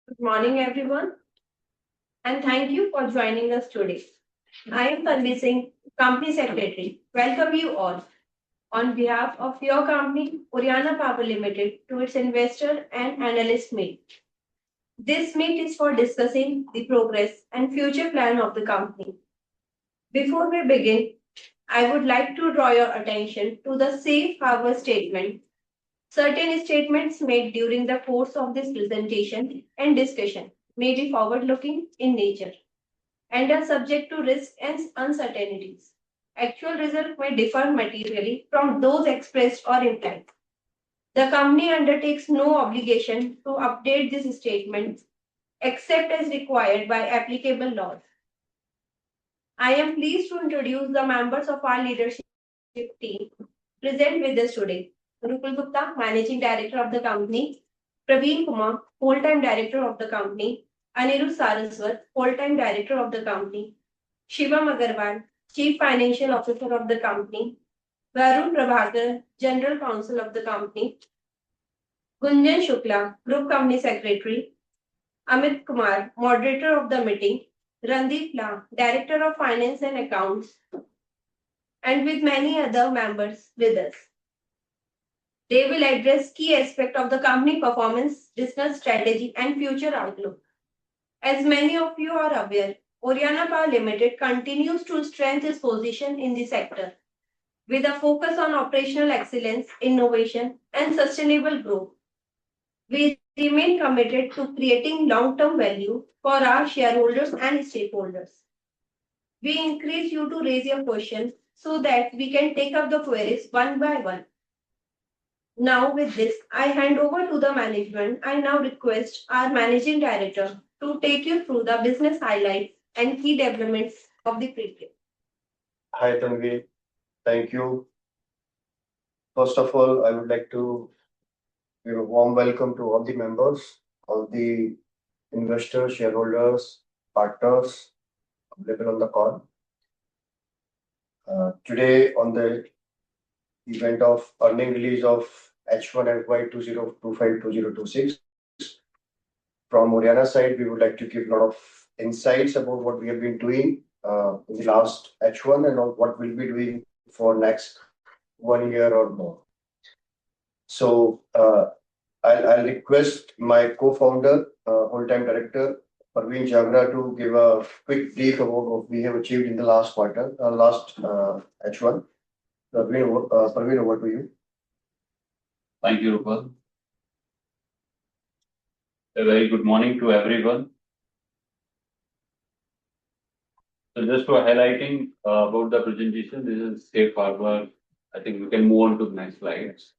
Good morning, everyone, and thank you for joining us today. I am Tanvi Singh, Company Secretary. Welcome you all on behalf of your company, Oriana Power Limited, to its investor and analyst meet. This meet is for discussing the progress and future plan of the company. Before we begin, I would like to draw your attention to the safe harbor statement. Certain statements made during the course of this presentation and discussion may be forward-looking in nature and are subject to risks and uncertainties. Actual results may differ materially from those expressed or implied. The company undertakes no obligation to update these statements except as required by applicable laws. I am pleased to introduce the members of our leadership team present with us today. Rupal Gupta, Managing Director of the company, Praveen Kumar, Full-time Director of the company, Anirudh Saraswat, Full-time Director of the company, Shivam Agarwal, Chief Financial Officer of the company, Varun Prabhakar, General Counsel of the company, Gunjan Shukla, Group Company Secretary, Amit Kumar, Moderator of the meeting, Randeep La, Director of Finance and Accounts, and with many other members with us. They will address key aspects of the company performance, business strategy, and future outlook. As many of you are aware, Oriana Power Limited continues to strengthen its position in the sector with a focus on operational excellence, innovation, and sustainable growth. We remain committed to creating long-term value for our shareholders and stakeholders. We encourage you to raise your questions so that we can take up the queries one by one. Now, with this, I hand over to the management. I now request our Managing Director to take you through the business highlights and key developments of the period. Hi, Tanvi. Thank you. First of all, I would like to give a warm welcome to all the members, all the investors, shareholders, partners available on the call. Today, on the event of earning release of H1 FY 2025-2026, from Oriana side, we would like to give a lot of insights about what we have been doing in the last H1 and what we'll be doing for next 1 year or more. So I'll request my co-founder, whole-time director, Praveen Jhagra, to give a quick brief about what we have achieved in the last quarter, last H1. Praveen, over to you. Thank you, Rupal. A very good morning to everyone. So just for highlighting about the presentation, this is safe harbor. I think we can move on to the next slides.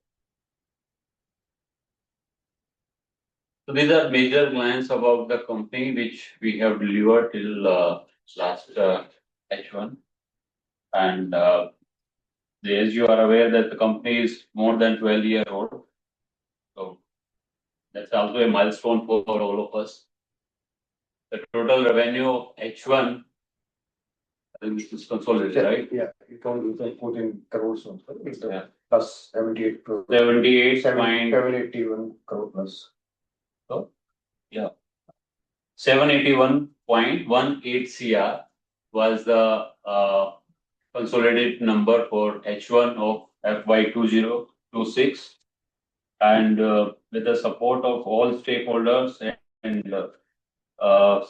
So these are major glance about the company which we have delivered till last H1. And as you are aware that the company is more than 12-year old. So that's also a milestone for all of us. The total revenue of H1, I think this is consolidated, right? Yeah, you can put in crores also. Yeah. Plus 78 crores. 781 crore plus. So, yeah. 781.18 CR was the consolidated number for H1 of FY 2026. And with the support of all stakeholders and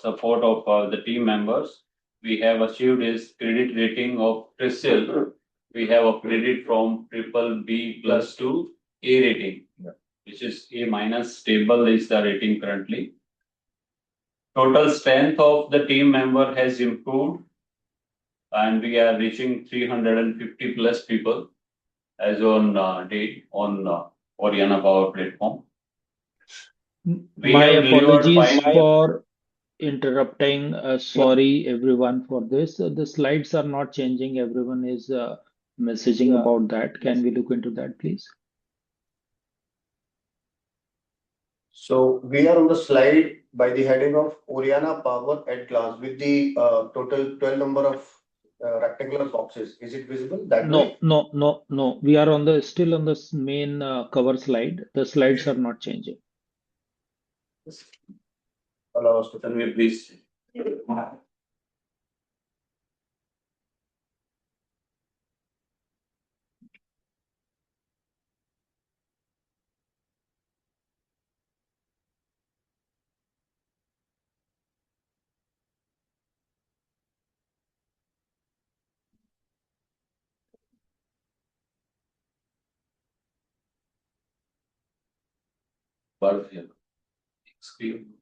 support of the team members, we have achieved is credit rating of CRISIL. We have upgraded from BBB+ to A rating, which is A- stable is the rating currently. Total strength of the team member has improved and we are reaching 350 plus people as on date on Oriana Power platform. My apologies for interrupting. Sorry everyone for this. The slides are not changing. Everyone is messaging about that. Can we look into that, please? So we are on the slide by the heading of Oriana Power at glance with the total 12 number of rectangular boxes. Is it visible that way? No. We are still on the main cover slide. The slides are not changing. allow us to. Can we please? Bulb here. Screen.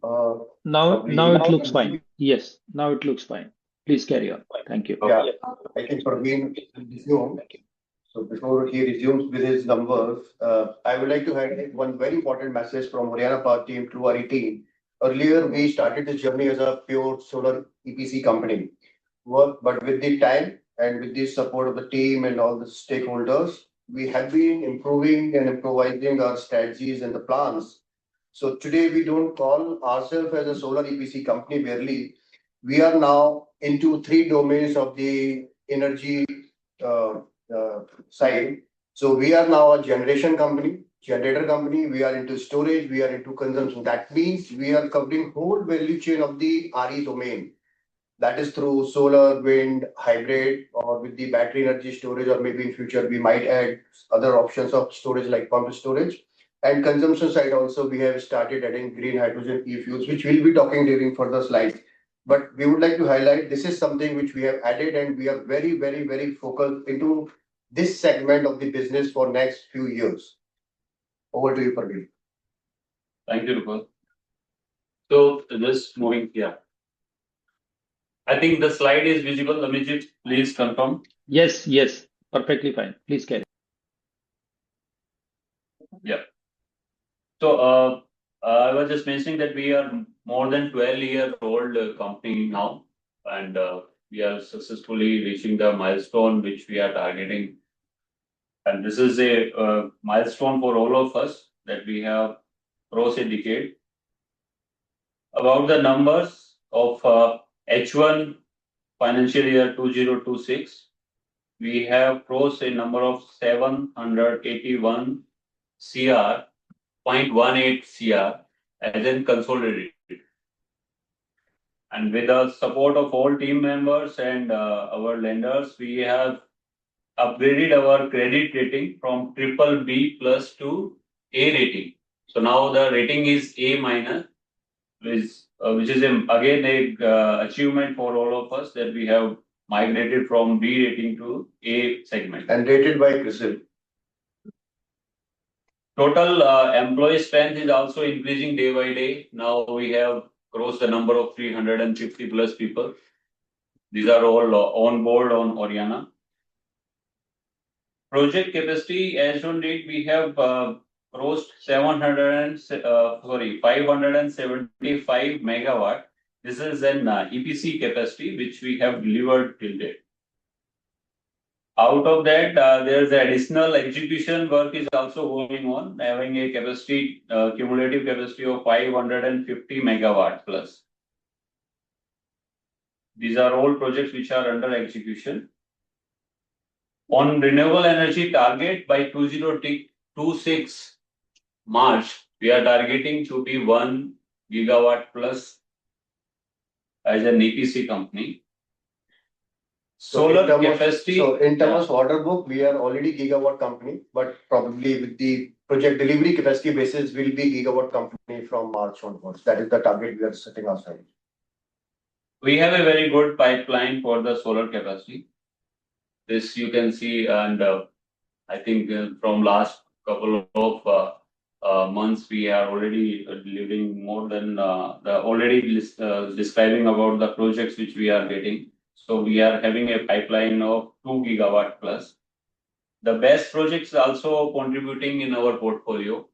Uh, Now it looks fine. Yes, now it looks fine. Please carry on. Thank you. yeah, I think Praveen will resume. So before he resumes with his numbers, I would like to highlight one very important message from Oriana Power team to our team. Earlier, we started this journey as a pure solar EPC company. But with the time and with the support of the team and all the stakeholders, we have been improving and improvising our strategies and the plans. So today we don't call ourselves as a solar EPC company barely. We are now into three domains of the energy uh, side. So we are now a generation company, generator company. We are into storage. We are into consumption. That means we are covering whole value chain of the RE domain. That is through solar, wind, hybrid, or with the battery energy storage, or maybe in future we might add other options of storage like pumped storage. And consumption side also, we have started adding green hydrogen e-fuels, which we'll be talking during further slides. But we would like to highlight this is something which we have added, and we are very, very, very focused into this segment of the business for next few years. Over to you, Praveen. Thank you, Rupal. So just moving here. I think the slide is visible. Amijit, please confirm. Yes, yes, perfectly fine. Please carry. So I was just mentioning that we are more than 12-year-old company now, and we are successfully reaching the milestone which we are targeting. And this is a milestone for all of us that we have crossed a decade. About the numbers of H1 financial year 2026, we have crossed a number of 781 CR, 0.18 CR as in consolidated. And with the support of all team members and our lenders, we have upgraded our credit rating from triple B plus to A rating. So now the rating is A minus, which is again a achievement for all of us that we have migrated from B rating to A segment. And rated by CRISIL. Total employee strength is also increasing day by day. Now we have crossed the number of 350 plus people. These are all on board on Oriana. Project capacity, as on date, we have crossed 575 megawatt. This is an EPC capacity which we have delivered till date. Out of that, there's additional execution work is also going on, having a capacity, cumulative capacity of 550 megawatt plus. These are all projects which are under execution. On renewable energy target by 2026 March, we are targeting to be 1 gigawatt plus as an EPC company. Solar capacity. So in terms of order book, we are already gigawatt company, but probably with the project delivery capacity basis, will be gigawatt company from March onwards. That is the target we are setting ourselves. We have a very good pipeline for the solar capacity. This you can see, and I think from last couple of months, we are already delivering more than describing about the projects which we are getting. So we are having a pipeline of 2 GW plus. The best projects also contributing in our portfolio.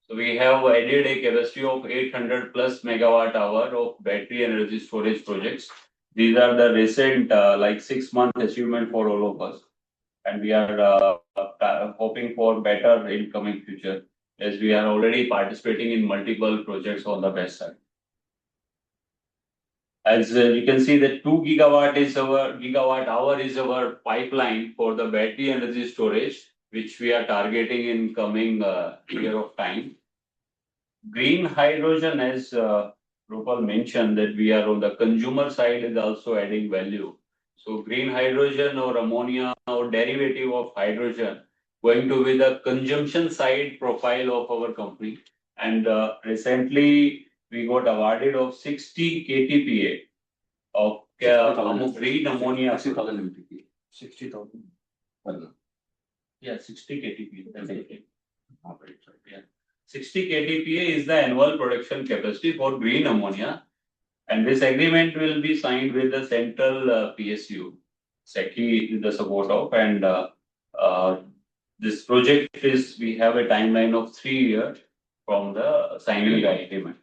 So we have added a capacity of 800 plus megawatt hour of battery energy storage projects. These are the recent like 6 month achievement for all of us. And we are hoping for better in coming future as we are already participating in multiple projects on the best side. As you can see, that 2 gigawatt hour is our pipeline for the battery energy storage, which we are targeting in coming year of time. Green hydrogen, as Rupal mentioned, that we are on the consumer side is also adding value. So green hydrogen or ammonia or derivative of hydrogen going to be the consumption side profile of our company. And recently we got awarded of 60 KTPA of green ammonia. 60,000 MTPA. 60,000. Yeah, 60 KTPA. That's it. Yeah. 60 KTPA is the annual production capacity for green ammonia. And this agreement will be signed with the central PSU. SECI is the support of, and this project is, we have a timeline of 3 years from the signing the agreement.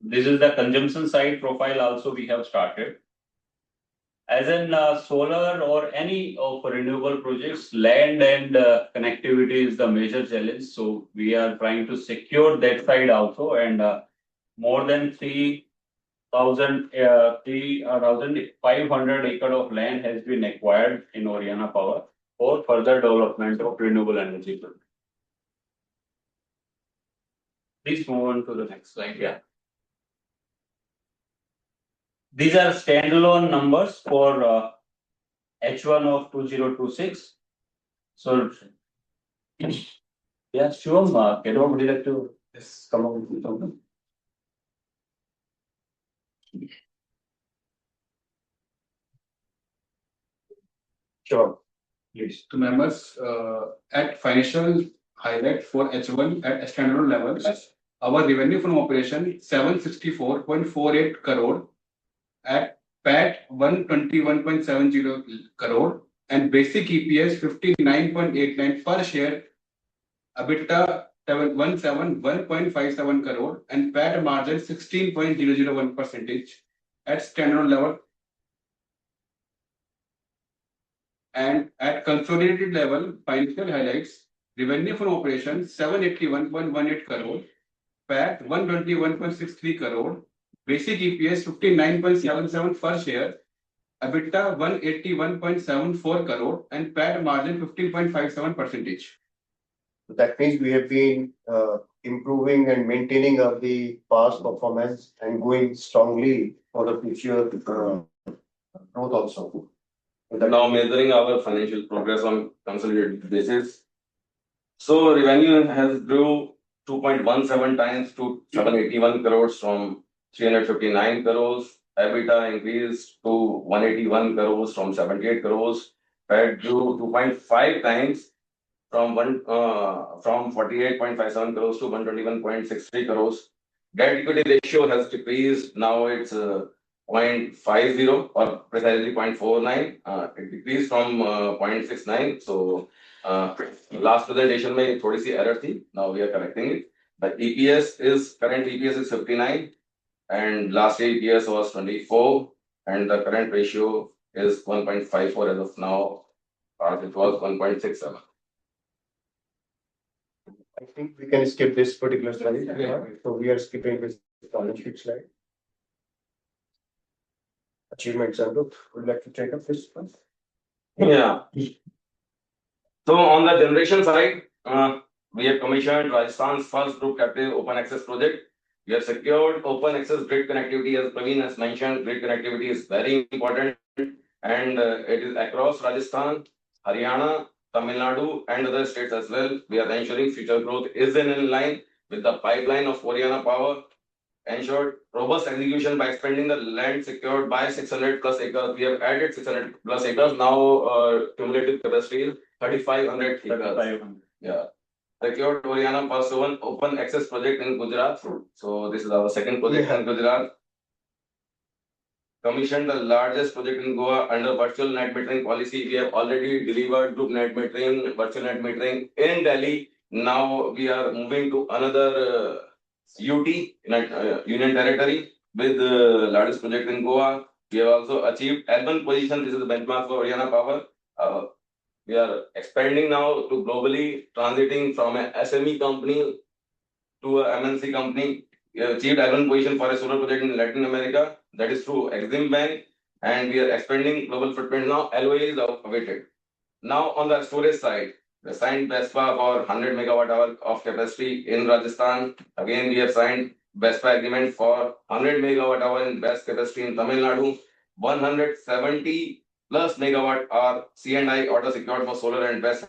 This is the consumption side profile also we have started. As in solar or any of renewable projects, land and connectivity is the major challenge. So we are trying to secure that side also, and more than 3,500 acres of land has been acquired in Oriana Power for further development of renewable energy projects. Please move on to the next slide. Yeah. These are standalone numbers for H1 of 2026. So, yeah, Shivam, would you like to come up with something? Sure. Please. To members, at financial highlight for H1 at standalone level, our revenue from operation 764.48 crore, at PAT 121.70 crore, and basic EPS 59.89 per share, EBITDA 171.57 crore, and PAT margin 16.001% at standalone level. And at consolidated level, financial highlights, revenue from operations 781.18 crore, PAT 121.63 crore, basic EPS 59.77 per share, EBITDA 181.74 crore, and PAT margin 15.57%. So that means we have been improving and maintaining the past performance and going strongly for the future growth also. Now measuring our financial progress on consolidated basis. So revenue has grew 2.17 times to 781 crores from 359 crores. EBITDA increased to 181 crores from 78 crores. PAT grew 2.5 times from 48.57 crores to 121.63 crores. Debt equity ratio has decreased. Now it's 0.50 or precisely 0.49. It decreased from 0.69. So last presentation में थोड़ी सी error थी. Now we are correcting it. The current EPS is 59, and last year EPS was 24, and the current ratio is 1.54 as of now. It was 1.67. I think we can skip this particular slide. So we are skipping this balance sheet slide. Achievements, and would you like to take up this one? Yeah. So on the generation side, we have commissioned Rajasthan's first group captive open access project. We have secured open access grid connectivity. As Praveen has mentioned, grid connectivity is very important, and it is across Rajasthan, Haryana, Tamil Nadu, and other states as well. We are ensuring future growth is in line with the pipeline of Oriana Power. ensured robust execution by expanding the land secured by 600 plus acres. We have added 600 plus acres. Now, cumulative capacity is 3,500 acres. Yeah. Secured Oriana Parsovan open access project in Gujarat. So this is our second project in Gujarat. Commissioned the largest project in Goa under virtual net metering policy. We have already delivered group net metering, virtual net metering in Delhi. Now we are moving to another UT, Union Territory, with the largest project in Goa. We have also achieved L1 position. This is the benchmark for Oriana Power. We are expanding now to globally, transiting from an SME company to a MNC company. We have achieved L1 position for a solar project in Latin America. That is through Exim Bank, and we are expanding global footprint now. LOA is awaited. Now on the storage side, we signed BESPA for 100 megawatt hour of capacity in Rajasthan. Again, we have signed BESPA agreement for 100 megawatt hour in BESS capacity in Tamil Nadu. 170 plus megawatt hour C&I order secured for solar and BESS.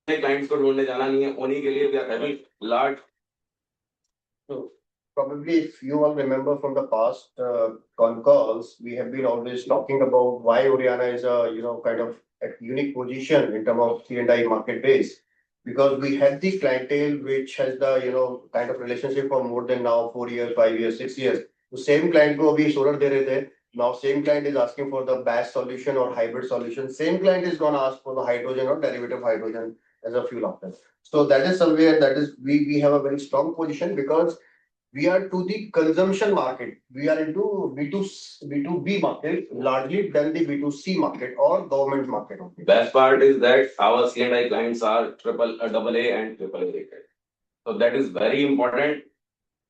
Clients को ढूंढने जाना नहीं है, उन्हीं के लिए we are having large. So probably if you all remember from the past con calls, we have been always talking about why Oriana is a kind of a unique position in terms of C&I market base, because we have the clientele which has the kind of relationship for more than now 4 years, 5 years, 6 years. So same client को अभी solar दे रहे थे. Now same client is asking for the BAS solution or hybrid solution. Same client is gonna ask for the hydrogen or derivative hydrogen as a fuel option. So that is somewhere that is we have a very strong position because we are to the consumption market. We are into B2B market largely than the B2C market or government market. Best part is that our C&I clients are double A and triple A rated. So that is very important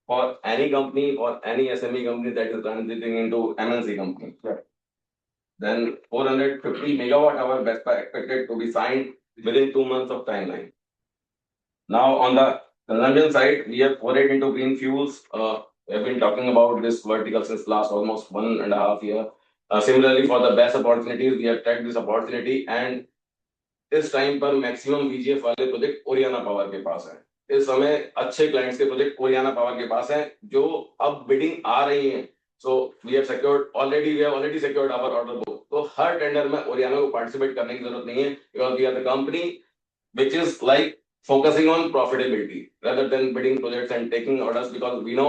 for any company or any SME company that is transiting into MNC company. Right. Then 450 megawatt hour BESPA expected to be signed within 2 months of timeline. Now on the consumption side, we have forayed into green fuels. We have been talking about this vertical since last almost 1.5 years. Similarly, for the BESS opportunities, we have tagged this opportunity, and इस time पर maximum VGF वाले project Oriana power के पास है. इस समय अच्छे clients के project Oriana power के पास हैं जो अब बिडिंग आ रही हैं. So we have already secured our order book. तो हर टेंडर में ओरियाना को पार्टिसिपेट करने की जरूरत नहीं है, because we are the company which is like focusing on profitability rather than bidding projects and taking orders, because we know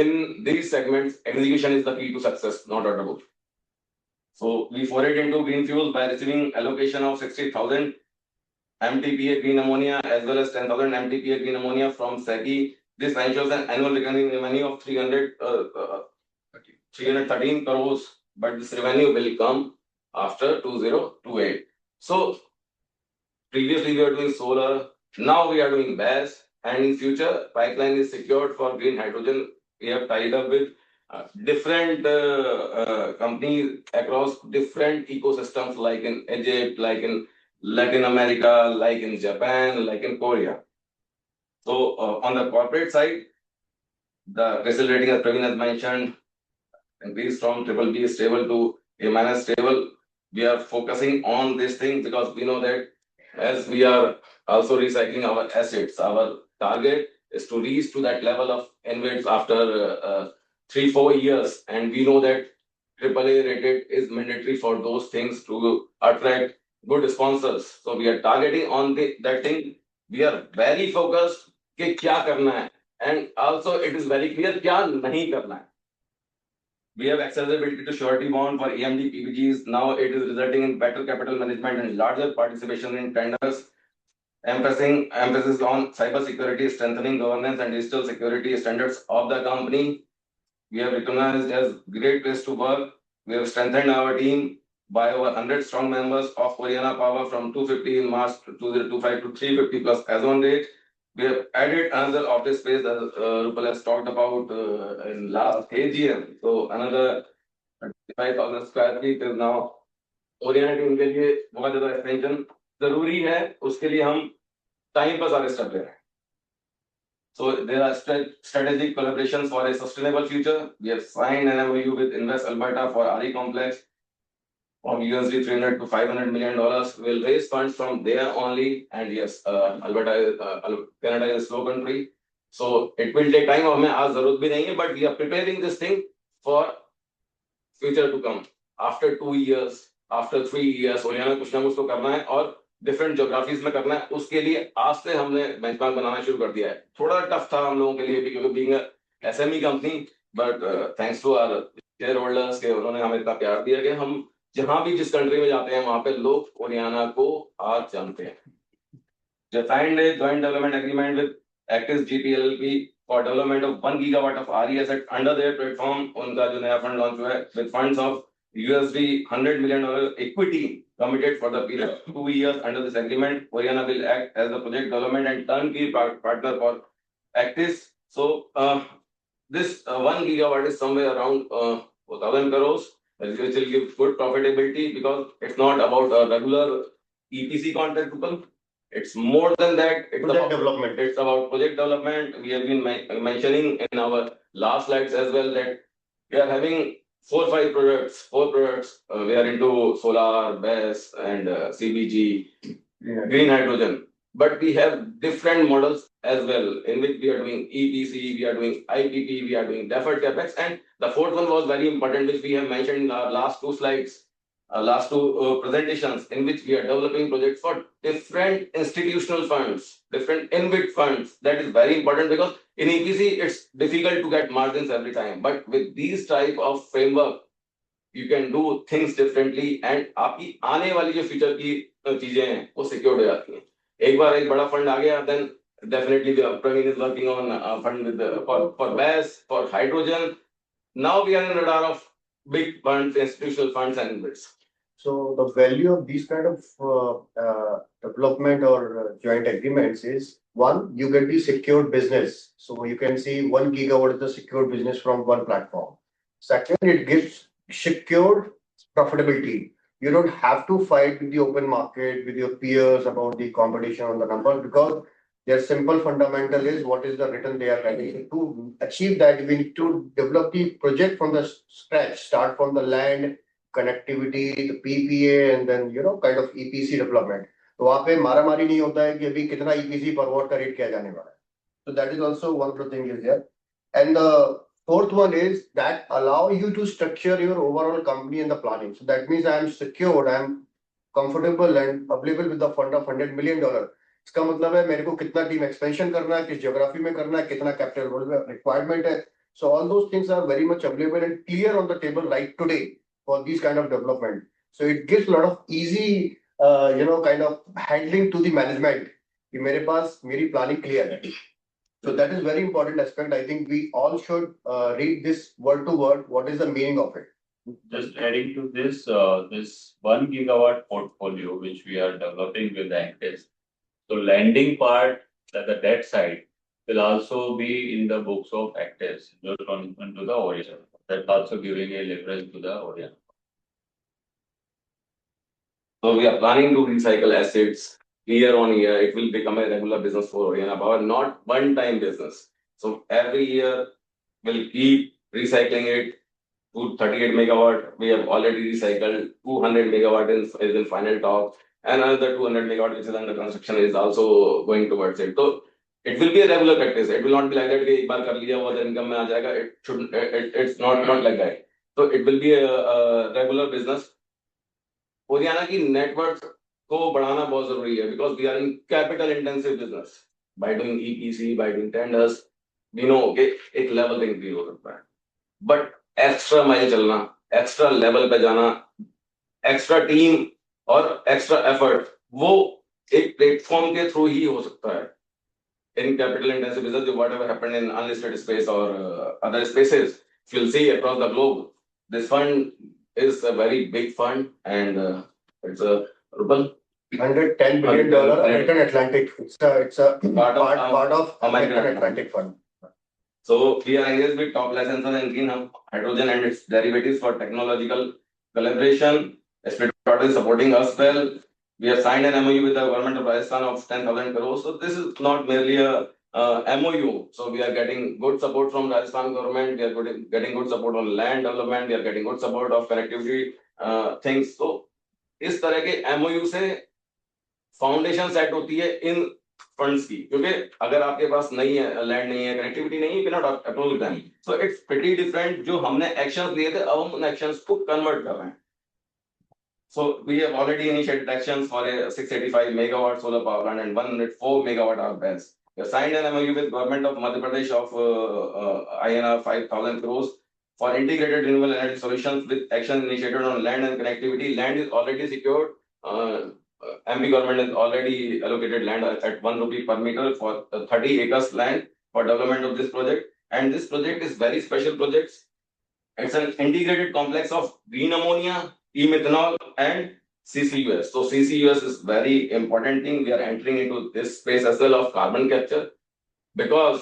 in these segments execution is the key to success, not order book. So we forayed into green fuels by receiving allocation of 60,000 MTPA green ammonia as well as 10,000 MTPA green ammonia from SECI. This ensures an annual recurring revenue of 313 crores, but this revenue will come after 2028. So previously we were doing solar, now we are doing BESS, and in future pipeline is secured for green hydrogen. We have tied up with different companies across different ecosystems, like in Egypt, like in Latin America, like in Japan, like in Korea. So on the corporate side, the credit rating, as Praveen has mentioned, increased from BBB stable to A- stable. We are focusing on this thing because we know that as we are also recycling our assets, our target is to reach to that level of InvITs after 3-4 years, and we know that AAA rated is mandatory for those things to attract good sponsors. So we are targeting on that thing. We are very focused कि क्या करना है, and also it is very clear क्या नहीं करना है. We have accessibility to surety bond for AMD PPGs. Now it is resulting in better capital management and larger participation in tenders. Emphasis on cyber security, strengthening governance and digital security standards of the company. We have recognized as great place to work. We have strengthened our team by over 100 strong members of Oriana Power from 250 in March 2025 to 350 plus as on date. We have added another office space as Rupal has talked about in last AGM. So another 35,000 square feet is now Oriana team के लिए बहुत ज़्यादा expansion जरूरी है. उसके लिए हम time पर सारे स्टेप ले रहे हैं. So there are strategic collaborations for a sustainable future. We have signed an MOU with Invest Alberta for RE complex from USD 300 to $500 million. We'll raise funds from there only. And yes, Canada is a slow country. So it will take time. हमें आज जरूरत भी नहीं है, but we are preparing this thing for future to come. After 2 years, after 3 years, Oriana कुछ ना कुछ तो करना है और डिफरेंट ज्योग्राफीज में करना है. उसके लिए आज से हमने बेंचमार्क बनाना शुरू कर दिया है. थोड़ा टफ था हम लोगों के लिए भी, क्योंकि being SME company, but thanks to our shareholders के उन्होंने हमें इतना प्यार दिया कि हम जहां भी जिस कंट्री में जाते हैं वहां पे लोग ओरियाना को आज जानते हैं. Signed a joint development agreement with Actis GP LLP for development of 1 gigawatt of RE asset under their platform. उनका जो नया फंड लॉन्च हुआ है with funds of USD $100 million equity committed for the period of 2 years. Under this agreement, Oriana will act as the project development and turnkey partner for Actis. So this 1 gigawatt is somewhere around 1,000 crores, which will give good profitability, because it's not about a regular EPC contract people. It's more than that. It's Project about development. It's about project development. We have been mentioning in our last slides as well that we are having 4 projects. We are into solar, BESS, and CBG, green hydrogen. But we have different models as well, in which we are doing EPC, we are doing IPP, we are doing deferred capex, and the fourth one was very important, which we have mentioned in our last 2 slides. Last 2 presentations, in which we are developing projects for different institutional funds, different InvIT funds. That is very important, because in EPC it's difficult to get margins every time. But with these type of framework, you can do things differently, and आपकी आने वाली जो future की चीजें हैं वो secured हो जाती हैं. एक बार एक बड़ा फंड आ गया, then definitely Praveen is working on a fund with for BESS, for hydrogen. Now we are in radar of big funds, institutional funds, and InvITs. So the value of these kind of development or joint agreements is, one, you get the secured business. So you can see 1 gigawatt is the secured business from one platform. Second, it gives secured profitability. You don't have to fight with the open market, with your peers about the competition on the numbers, because their simple fundamental is what is the return they are getting. To achieve that, we need to develop the project from the scratch, start from the land, connectivity, the PPA, and then kind of EPC development. तो वहाँ पे मारामारी नहीं होता है कि अभी कितना EPC per watt का रेट किया जाने वाला है. So that is also one of the things is there. And the fourth one is that allow you to structure your overall company and the planning. So that means I am secured, I am comfortable and available with the fund of $100 million. इसका मतलब है मेरे को कितना team expansion करना है, किस geography में करना है, कितना कैपिटल रिक्वायरमेंट है. So all those things are very much available and clear on the table right today for these kind of development. So it gives a lot of easy, kind of handling to the management. कि मेरे पास मेरी planning clear है. So that is very important aspect. I think we all should read this word to word. What is the meaning of it? Just adding to this, this 1 gigawatt portfolio which we are developing with Actis. So lending part, the debt side, will also be in the books of Actis, just onto the Oriana. That's also giving a leverage to the Oriana. So we are planning to recycle assets year on year. It will become a regular business for Oriana Power, not one-time business. So every year we'll keep recycling it. To 38 megawatt, we have already recycled. 200 megawatt is in final talk, and another 200 megawatt which is under construction is also going towards it. So it will be a regular practice. It will not be like that कि एक बार कर लिया वो तो income में आ जाएगा. It should. It's not like that. So it will be a regular business. Oriana की network को बढ़ाना बहुत जरूरी है, because we are in capital intensive business. By doing EPC, by doing tenders, we know कि एक level पे increase हो सकता है. But एक्स्ट्रा माइल चलना, एक्स्ट्रा लेवल पे जाना, एक्स्ट्रा टीम और एक्स्ट्रा एफर्ट, वो एक प्लेटफॉर्म के थ्रू ही हो सकता है. In capital intensive business, whatever happened in unlisted space or other spaces, if you'll see across the globe, this fund is a very big fund, and it's a Rupal, $110 billion American Atlantic. It's a part of American Atlantic Fund. So we are engaged with top licensors in green hydrogen and its derivatives for technological collaboration. Spirit is supporting us well. We have signed an MOU with the government of Rajasthan of 10,000 crores. So this is not merely a MOU. So we are getting good support from Rajasthan government. We are getting good support on land development. We are getting good support of connectivity things. So इस तरह के MOU से foundation set होती है इन funds की, क्योंकि अगर आपके पास नहीं है लैंड नहीं है कनेक्टिविटी नहीं है, you can not approach them. So it's pretty different. जो हमने एक्शंस लिए थे अब हम उन एक्शंस को कन्वर्ट कर रहे हैं. So we have already initiated actions for a 685 megawatt solar power plant and 104 megawatt hour BESS. We have signed an MOU with government of Madhya Pradesh of INR 5,000 crores for integrated renewable energy solutions with action initiated on land and connectivity. Land is already secured. MP government has already allocated land at 1 rupee per meter for 30 acres land for development of this project. And this project is very special project. It's an integrated complex of green ammonia, e-methanol and CCUS. So CCUS is very important thing. We are entering into this space as well of carbon capture because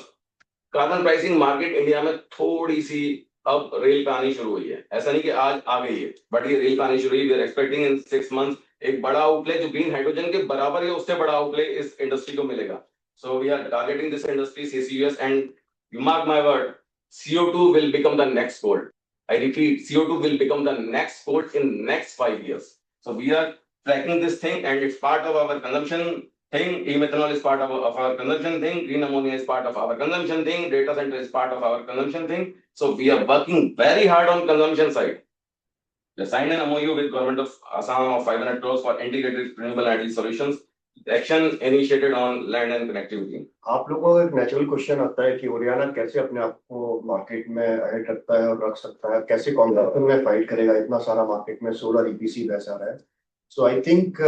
carbon pricing market India में थोड़ी सी अब rail पे आनी शुरू हुई है. ऐसा नहीं कि आज आ गई है, बट ये रेल पे आनी शुरू हुई. We are expecting in 6 months एक बड़ा आउटले जो ग्रीन हाइड्रोजन के बराबर है उससे बड़ा आउटले इस इंडस्ट्री को मिलेगा. So we are targeting this industry CCUS and you mark my word, CO2 will become the next gold. I repeat, CO2 will become the next gold in next 5 years. So we are tracking this thing and it's part of our consumption thing. E-methanol is part of our consumption thing. Green ammonia is part of our consumption thing. Data center is part of our consumption thing. So we are working very hard on consumption side. We signed an MOU with government of Assam of 500 crores for integrated renewable energy solutions. Action initiated on land and connectivity. आप लोगों को एक natural question आता है कि Oriana कैसे अपने आप को मार्केट में ऐड रखता है और रख सकता है, कैसे कॉम्पिटिशन में फाइट करेगा, इतना सारा मार्केट में सोलर ईपीसी वैसा रहा है. So I think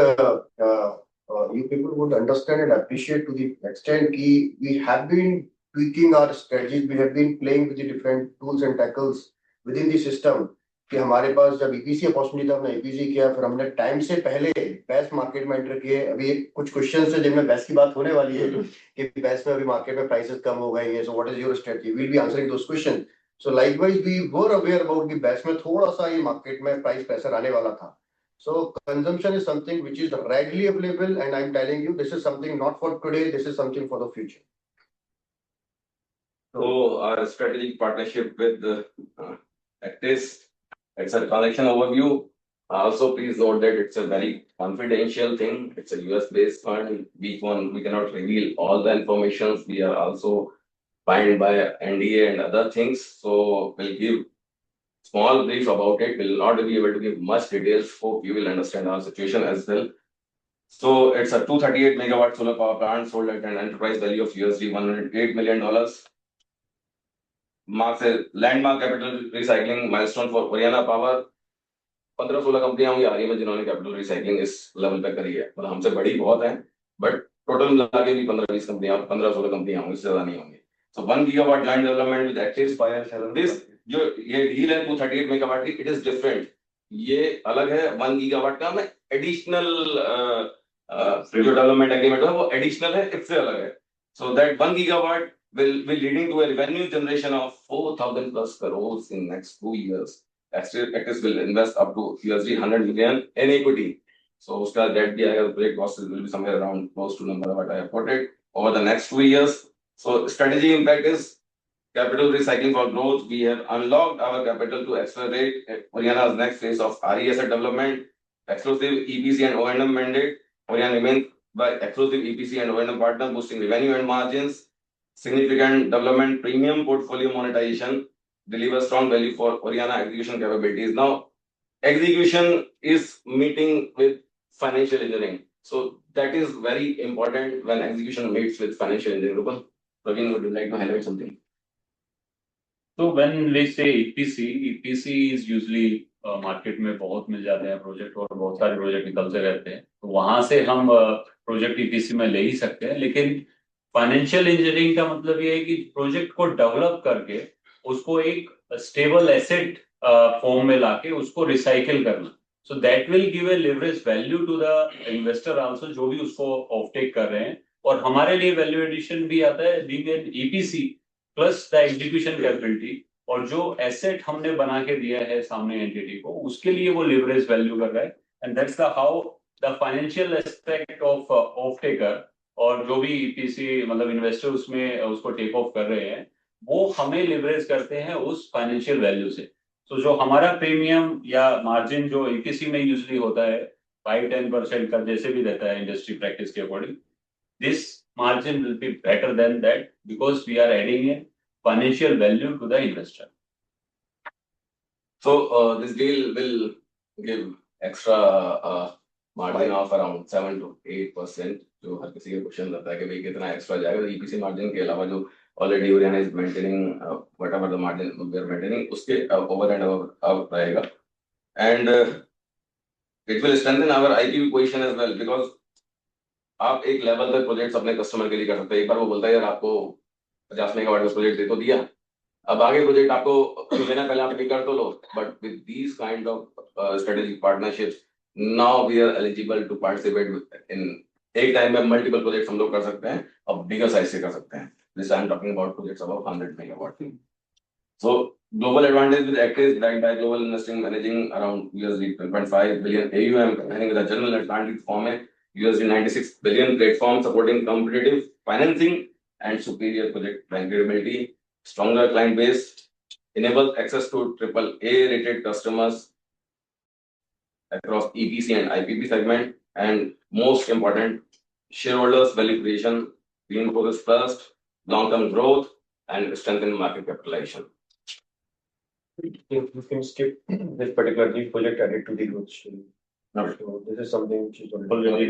you people would understand and appreciate to the extent कि we have been tweaking our strategies, we have been playing with the different tools and tackles within the system. कि हमारे पास जब EPC opportunity था हमने EPC किया, फिर हमने time से पहले बेस्ट मार्केट में एंटर किए. अभी कुछ क्वेश्चंस है जिनमें बेस्ट की बात होने वाली है कि बेस्ट में अभी मार्केट में प्राइसेस कम हो गए हैं. So what is your strategy? We will be answering those question. So likewise we were aware about the best में थोड़ा सा ये मार्केट में प्राइस प्रेशर आने वाला था. So consumption is something which is readily available, and I'm telling you, this is something not for today. This is something for the future. So our strategic partnership with Actis, it's a transaction overview. Also, please note that it's a very confidential thing. It's a US based fund. We cannot reveal all the information. We are also bound by NDA and other things. So we'll give small brief about it. Will not be able to give much details. Hope you will understand our situation as well. So it's a 238 megawatt solar power plant sold at an enterprise value of $108 million. Marks a landmark capital recycling milestone for Oriana Power. 15-16 कंपनियां होंगी हाल ही में जिन्होंने capital recycling इस level पे करी है. मतलब हमसे बड़ी बहुत है, बट टोटल मिला के भी 15-20 कंपनियां 15-16 कंपनियां होंगी, इससे ज्यादा नहीं होंगी. So 1 gigawatt land development with Actis. This जो ये डील है 238 मेगावाट की, इट इज डिफरेंट. ये अलग है. 1 गीगावाट का में एडिशनल जो डेवलपमेंट एग्रीमेंट है वो एडिशनल है, इससे अलग है. So that 1 gigawatt will leading to a revenue generation of 4,000 plus crores in next 2 years. Actis will invest up to $100 million in equity. So उसका debt भी आएगा, project cost will be somewhere around close to number what I have quoted over the next 2 years. So strategy impact is capital recycling for growth. We have unlocked our capital to accelerate Oriana's next phase of RE asset development. Exclusive EPC and O&M mandate. Oriana remains by exclusive EPC and O&M partner, boosting revenue and margins. Significant development, premium portfolio monetization, deliver strong value for Oriana execution capabilities. Now, execution is meeting with financial engineering. So that is very important when execution meets with financial engineering. Praveen, would you like to highlight something? So when we say EPC is usually market में बहुत मिल जाते हैं project और बहुत सारे project निकलते रहते हैं, तो वहां से हम प्रोजेक्ट ईपीसी में ले ही सकते हैं. लेकिन फाइनेंशियल इंजीनियरिंग का मतलब ये है कि प्रोजेक्ट को डेवलप करके उसको एक स्टेबल एसेट फॉर्म में लाके उसको रिसाइकिल करना. So that will give a leverage value to the investor also, जो भी उसको ऑफटेक कर रहे हैं. और हमारे लिए वैल्यू एडिशन भी आता है being an EPC plus the execution capability. और जो एसेट हमने बना के दिया है सामने एंटिटी को, उसके लिए वो लिवरेज वैल्यू कर रहा है. And that's the how the financial aspect of of taker और जो भी ईपीसी मतलब इन्वेस्टर उसमें उसको टेक ऑफ कर रहे हैं, वो हमें लिवरेज करते हैं उस फाइनेंशियल वैल्यू से। तो जो हमारा प्रीमियम या मार्जिन जो ईपीसी में यूजली होता है 5-10% का, जैसे भी रहता है इंडस्ट्री प्रैक्टिस के according, this margin will be better than that because we are adding a financial value to the investor. So this deal will give extra margin of around 7 to 8%. जो हर किसी का क्वेश्चन रहता है कि भाई कितना extra जाएगा, तो ईपीसी मार्जिन के अलावा जो already Oriana is maintaining whatever the margin we are maintaining, उसके ओवर एंड अब रहेगा। And it will strengthen our IPV position as well, because आप एक लेवल तक प्रोजेक्ट्स अपने कस्टमर के लिए कर सकते हैं। एक बार वो बोलता है यार आपको 50 मेगावाट का प्रोजेक्ट दे तो दिया, अब आगे प्रोजेक्ट आपको लेना, पहले आप पे कर तो लो, but with these kind of strategic partnerships now we are eligible to participate in, एक टाइम में मल्टीपल प्रोजेक्ट्स हम लोग कर सकते हैं और बिगर साइज से कर सकते हैं। This I am talking about projects above 100 megawatt. So global advantage with Actis backed by global investing managing around $12.5 billion AUM, combining with a general Atlantic form $96 billion platform supporting competitive financing and superior project bankability, stronger client base, enables access to AAA rated customers across EPC and IPP segment, and most important, shareholders value creation, reinforces trust, long-term growth, and strengthen market capitalization. You can skip this particular new project added to the growth story. No. So this is something which is Already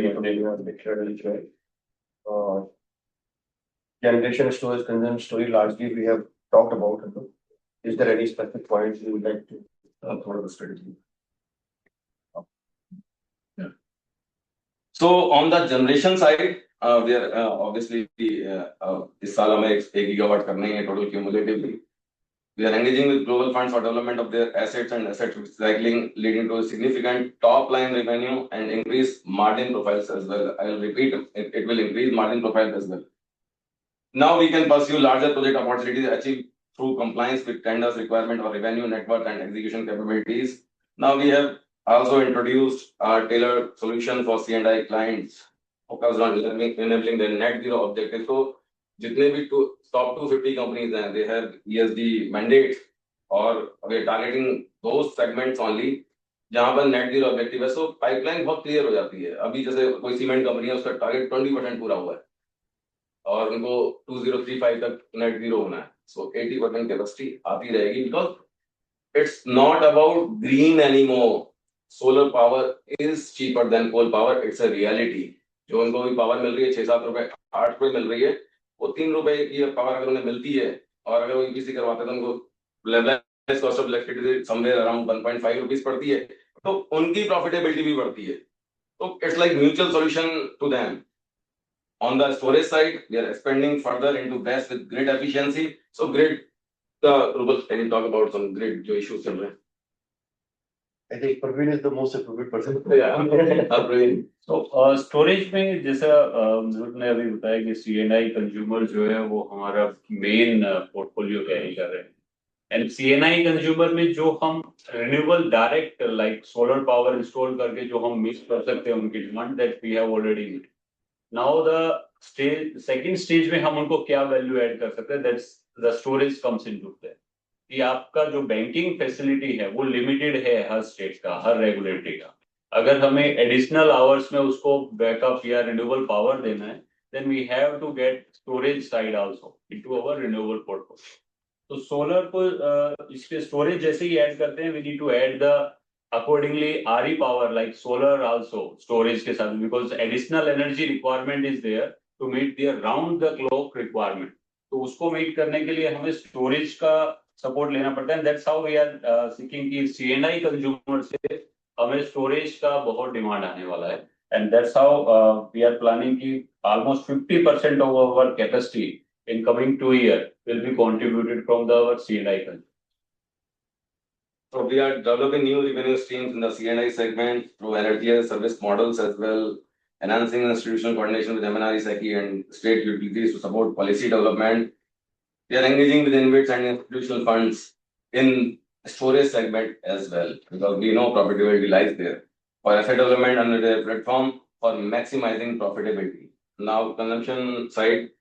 generation storage consumption story largely we have talked about. Is there any specific points you would like to follow the strategy? So on the generation side, we are obviously इस साल हमें 1 gigawatt करने हैं total cumulatively. We are engaging with global funds for development of their assets and asset recycling, leading to significant top line revenue and increased margin profiles as well. I will repeat, it will increase margin profiles as well. Now we can pursue larger project opportunities achieved through compliance with tenders requirement or revenue network and execution capabilities. Now we have also introduced our tailored solution for C&I clients focused on enabling their net zero objective. So जितने भी top 250 companies हैं, they have ESG mandates, और we are targeting those segments only जहां पर net zero objective है। So pipeline बहुत clear हो जाती है। अभी जैसे कोई सीमेंट कंपनी है, उसका टारगेट 20% पूरा हुआ है और उनको 2035 तक net zero होना है। So 80% capacity आती रहेगी, because it's not about green anymore. Solar power is cheaper than coal power. It's a reality. जो उनको भी पावर मिल रही है 6-7 रुपए 8 रुपए मिल रही है, वो 3 रुपए की पावर अगर उन्हें मिलती है और अगर वो ईपीसी करवाते हैं तो उनको levelised cost of electricity somewhere around 1.5 rupees पड़ती है, तो उनकी प्रॉफिटेबिलिटी भी बढ़ती है। तो it's like mutual solution to them. On the storage side, we are expanding further into BESS with grid efficiency. So grid, Rubal, can you talk about some grid जो issues चल रहे हैं? I think Praveen is the most appropriate person. Praveen. तो storage में जैसा ध्रुव ने अभी बताया कि सीएनआई कंज्यूमर जो है वो हमारा मेन पोर्टफोलियो कैरी कर रहे हैं, एंड सीएनआई कंज्यूमर में जो हम renewable direct like solar power install करके जो हम मीट कर सकते हैं उनकी demand, that we have already meet. Now the second stage में हम उनको क्या वैल्यू ऐड कर सकते हैं, that's the storage comes into play. कि आपका जो बैंकिंग फैसिलिटी है वो लिमिटेड है हर स्टेट का, हर रेगुलेटरी का। अगर हमें एडिशनल आवर्स में उसको बैकअप या रिन्यूएबल पावर देना है, then we have to get storage side also into our renewable portfolio. तो सोलर को इसके स्टोरेज जैसे ही ऐड करते हैं, we need to add the accordingly RE power like solar also storage के साथ, because additional energy requirement is there to meet their round the clock requirement. तो उसको मीट करने के लिए हमें स्टोरेज का सपोर्ट लेना पड़ता है। That's how we are seeking कि सीएनआई कंज्यूमर से हमें स्टोरेज का बहुत डिमांड आने वाला है, and that's how we are planning कि almost 50% of our capacity in coming 2 years will be contributed from our C&I country. So we are developing new revenue streams in the C&I segment through energy as service models as well, enhancing institutional coordination with MNRE, SECI and state utilities to support policy development. We are engaging with InvITs and institutional funds in storage segment as well, because we know profitability lies there. For asset development under their platform for maximizing profitability. Now, consumption side,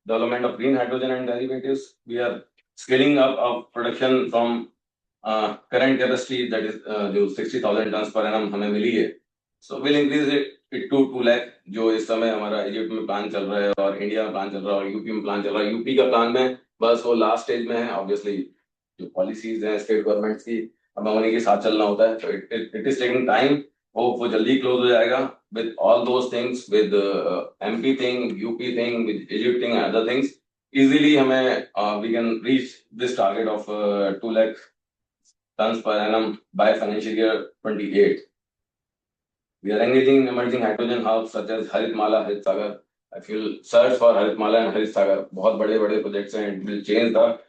development of green hydrogen and derivatives. We are scaling up of production from current capacity that is जो 60,000 tons per annum हमें मिली है. So we'll increase it to 2 lakh जो इस समय हमारा Egypt में plan चल रहा है और इंडिया में प्लान चल रहा है और यूपी में प्लान चल रहा है. यूपी का प्लान में बस वो लास्ट स्टेज में है. ऑब्वियसली जो पॉलिसीज हैं स्टेट गवर्नमेंट्स की हमें उन्हीं के साथ चलना होता है. तो इट इज टेकिंग टाइम. वो जल्दी क्लोज हो जाएगा with all those things, with MP thing, UP thing, with Egypt thing and other things. Easily हमें we can reach this target of 2 lakh tons per annum by financial year 28. We are engaging in emerging hydrogen hubs such as Haritmala, Harit Sagar. If you search for Haritmala and Harit Sagar, बहुत बड़े projects हैं. It will change the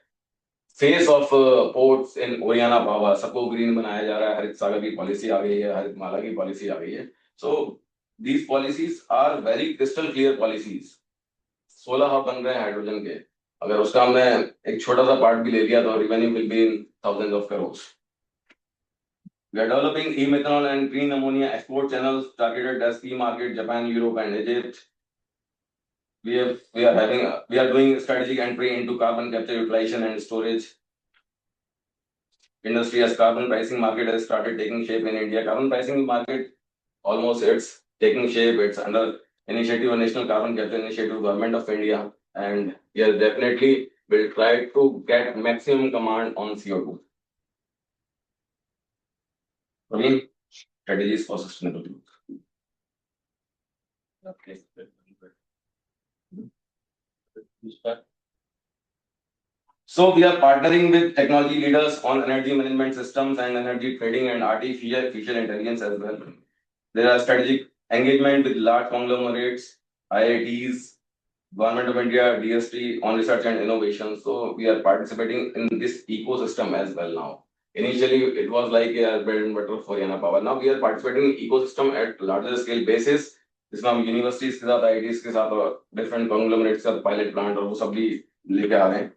face of ports in Oriana Bhava. सबको green बनाया जा रहा है. हरित सागर की पॉलिसी आ गई है, हरितमाला की पॉलिसी आ गई है. So these policies are very crystal clear policies. 16 hub बन रहे हैं हाइड्रोजन के. अगर उसका हमने एक छोटा सा पार्ट भी ले लिया तो revenue will be in thousands of crores. We are developing e-methanol and green ammonia export channels targeted as key market Japan, Europe, and Egypt. We are doing strategic entry into carbon capture, utilization, and storage. Industry as carbon pricing market has started taking shape in India. Carbon pricing market almost it's taking shape. It's under initiative of National Carbon Capture Initiative, Government of India, and we are definitely will try to get maximum command on CO2. Praveen, strategies for sustainable growth. Okay. You start. So we are partnering with technology leaders on energy management systems and energy trading and artificial intelligence as well. There are strategic engagement with large conglomerates, IITs, Government of India, DST on research and innovation. So we are participating in this ecosystem as well now. Initially, it was like a bread and butter for Yana Power. Now we are participating in ecosystem at larger scale basis. जिसमें हम universities के साथ IITs के साथ और different conglomerates के साथ pilot plant और वो सब भी लेके आ रहे हैं.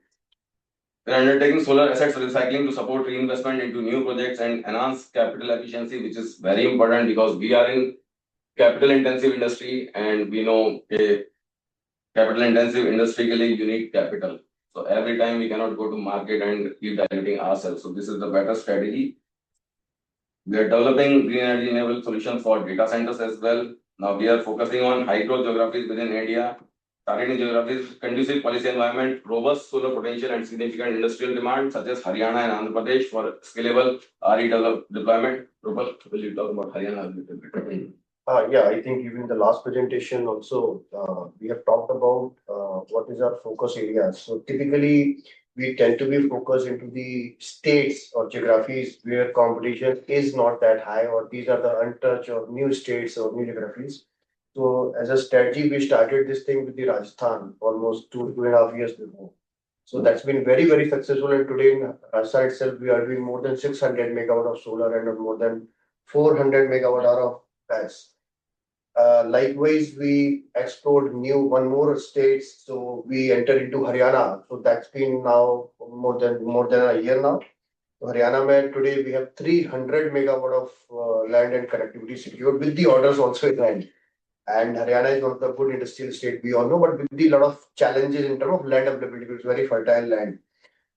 We are undertaking solar assets recycling to support reinvestment into new projects and enhance capital efficiency, which is very important because we are in capital intensive industry and we know capital intensive industry के लिए you need capital. So every time we cannot go to market and keep diluting ourselves. So this is the better strategy. We are developing green energy enabled solutions for data centers as well. Now we are focusing on high growth geographies within India. Targeting geographies, conducive policy environment, robust solar potential, and significant industrial demand, such as Haryana and Andhra Pradesh for scalable RE deployment. Rupal, will you talk about Haryana a little bit? Yeah, I think even the last presentation also, we have talked about what is our focus areas. So typically, we tend to be focused into the states or geographies where competition is not that high, or these are the untouched or new states or new geographies. So as a strategy, we started this thing with the Rajasthan almost 2.5 years before. So that's been very successful. And today in Rajasthan itself, we are doing more than 600 megawatt of solar and more than 400 megawatt hour of gas. Likewise, we explored one more states. So we entered into Haryana. So that's been now more than a year now. So Haryana mein today we have 300 megawatt of land and connectivity secured with the orders also in hand. And Haryana is one of the good industrial state we all know, but with a lot of challenges in terms of land availability. It's very fertile land.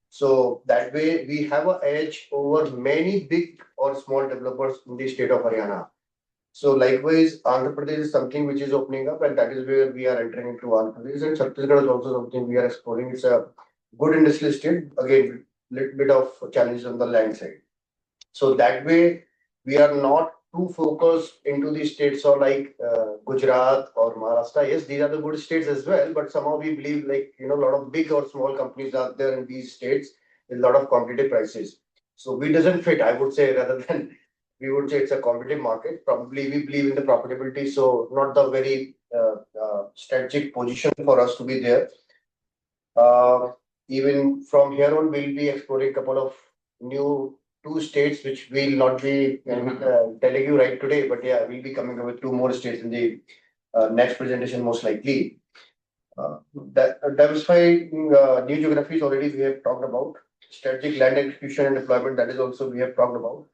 So that way we have an edge over many big or small developers in the state of Haryana. So likewise, Andhra Pradesh is something which is opening up, and that is where we are entering into Andhra Pradesh. And Chhattisgarh is also something we are exploring. It's a good industrial state. Again, little bit of challenges on the land side. So that way, we are not too focused into the states or like Gujarat or Maharashtra. Yes, these are the good states as well, but somehow we believe like, a lot of big or small companies are there in these states with a lot of competitive prices. So we doesn't fit, I would say, rather than we would say it's a competitive market. Probably we believe in the profitability, so not the very strategic position for us to be there. Even from here on, we'll be exploring a couple of new 2 states, which we'll not be telling you right today, but yeah, we'll be coming up with 2 more states in the next presentation, most likely. Diversifying new geographies already we have talked about. Strategic land execution and deployment, that is also we have talked about.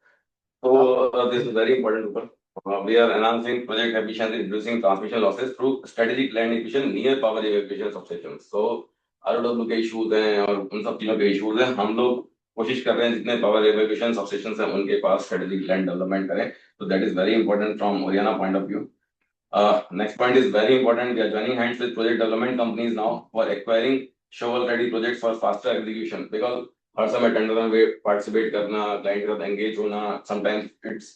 So this is very important. We are enhancing project efficiency, reducing transmission losses through strategic land acquisition near power evacuation substations. So ROW के issues हैं और उन सब चीजों के issues हैं, हम लोग कोशिश कर रहे हैं जितने पावर एवेक्यूएशन सबस्टेशन हैं उनके पास स्ट्रेटेजिक लैंड डेवलपमेंट करें. So that is very important from Oriana point of view. Next point is very important. We are joining hands with project development companies now for acquiring shovel-ready projects for faster execution. Because हर समय tender में participate करना, client के साथ engage होना, sometimes it's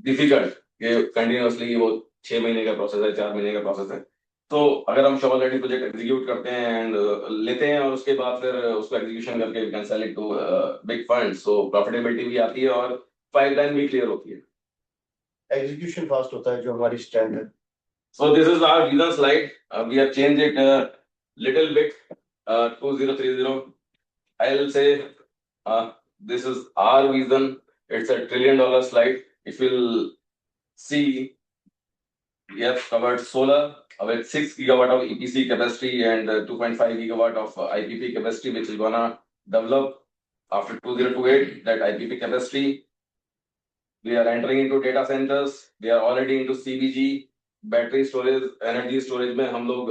difficult कि continuously वो 6 महीने का प्रोसेस है, 4 महीने का प्रोसेस है. तो अगर हम shovel ready प्रोजेक्ट एग्जीक्यूट करते हैं एंड लेते हैं और उसके बाद फिर उसको एग्जीक्यूशन करके we can sell it to big funds, so profitability भी आती है और पाइपलाइन भी क्लियर होती है. एग्जीक्यूशन फास्ट होता है जो हमारी स्ट्रेंथ है. So this is our vision slide. We have changed it little bit. 2030. I'll say this is our vision. It's $1 trillion slide. If you'll see, we have covered solar with 6 gigawatt of EPC capacity and 2.5 gigawatt of IPP capacity, which is gonna develop after 2028. That IPP capacity. We are entering into data centers. We are already into CBG. Battery storage, energy storage में हम लोग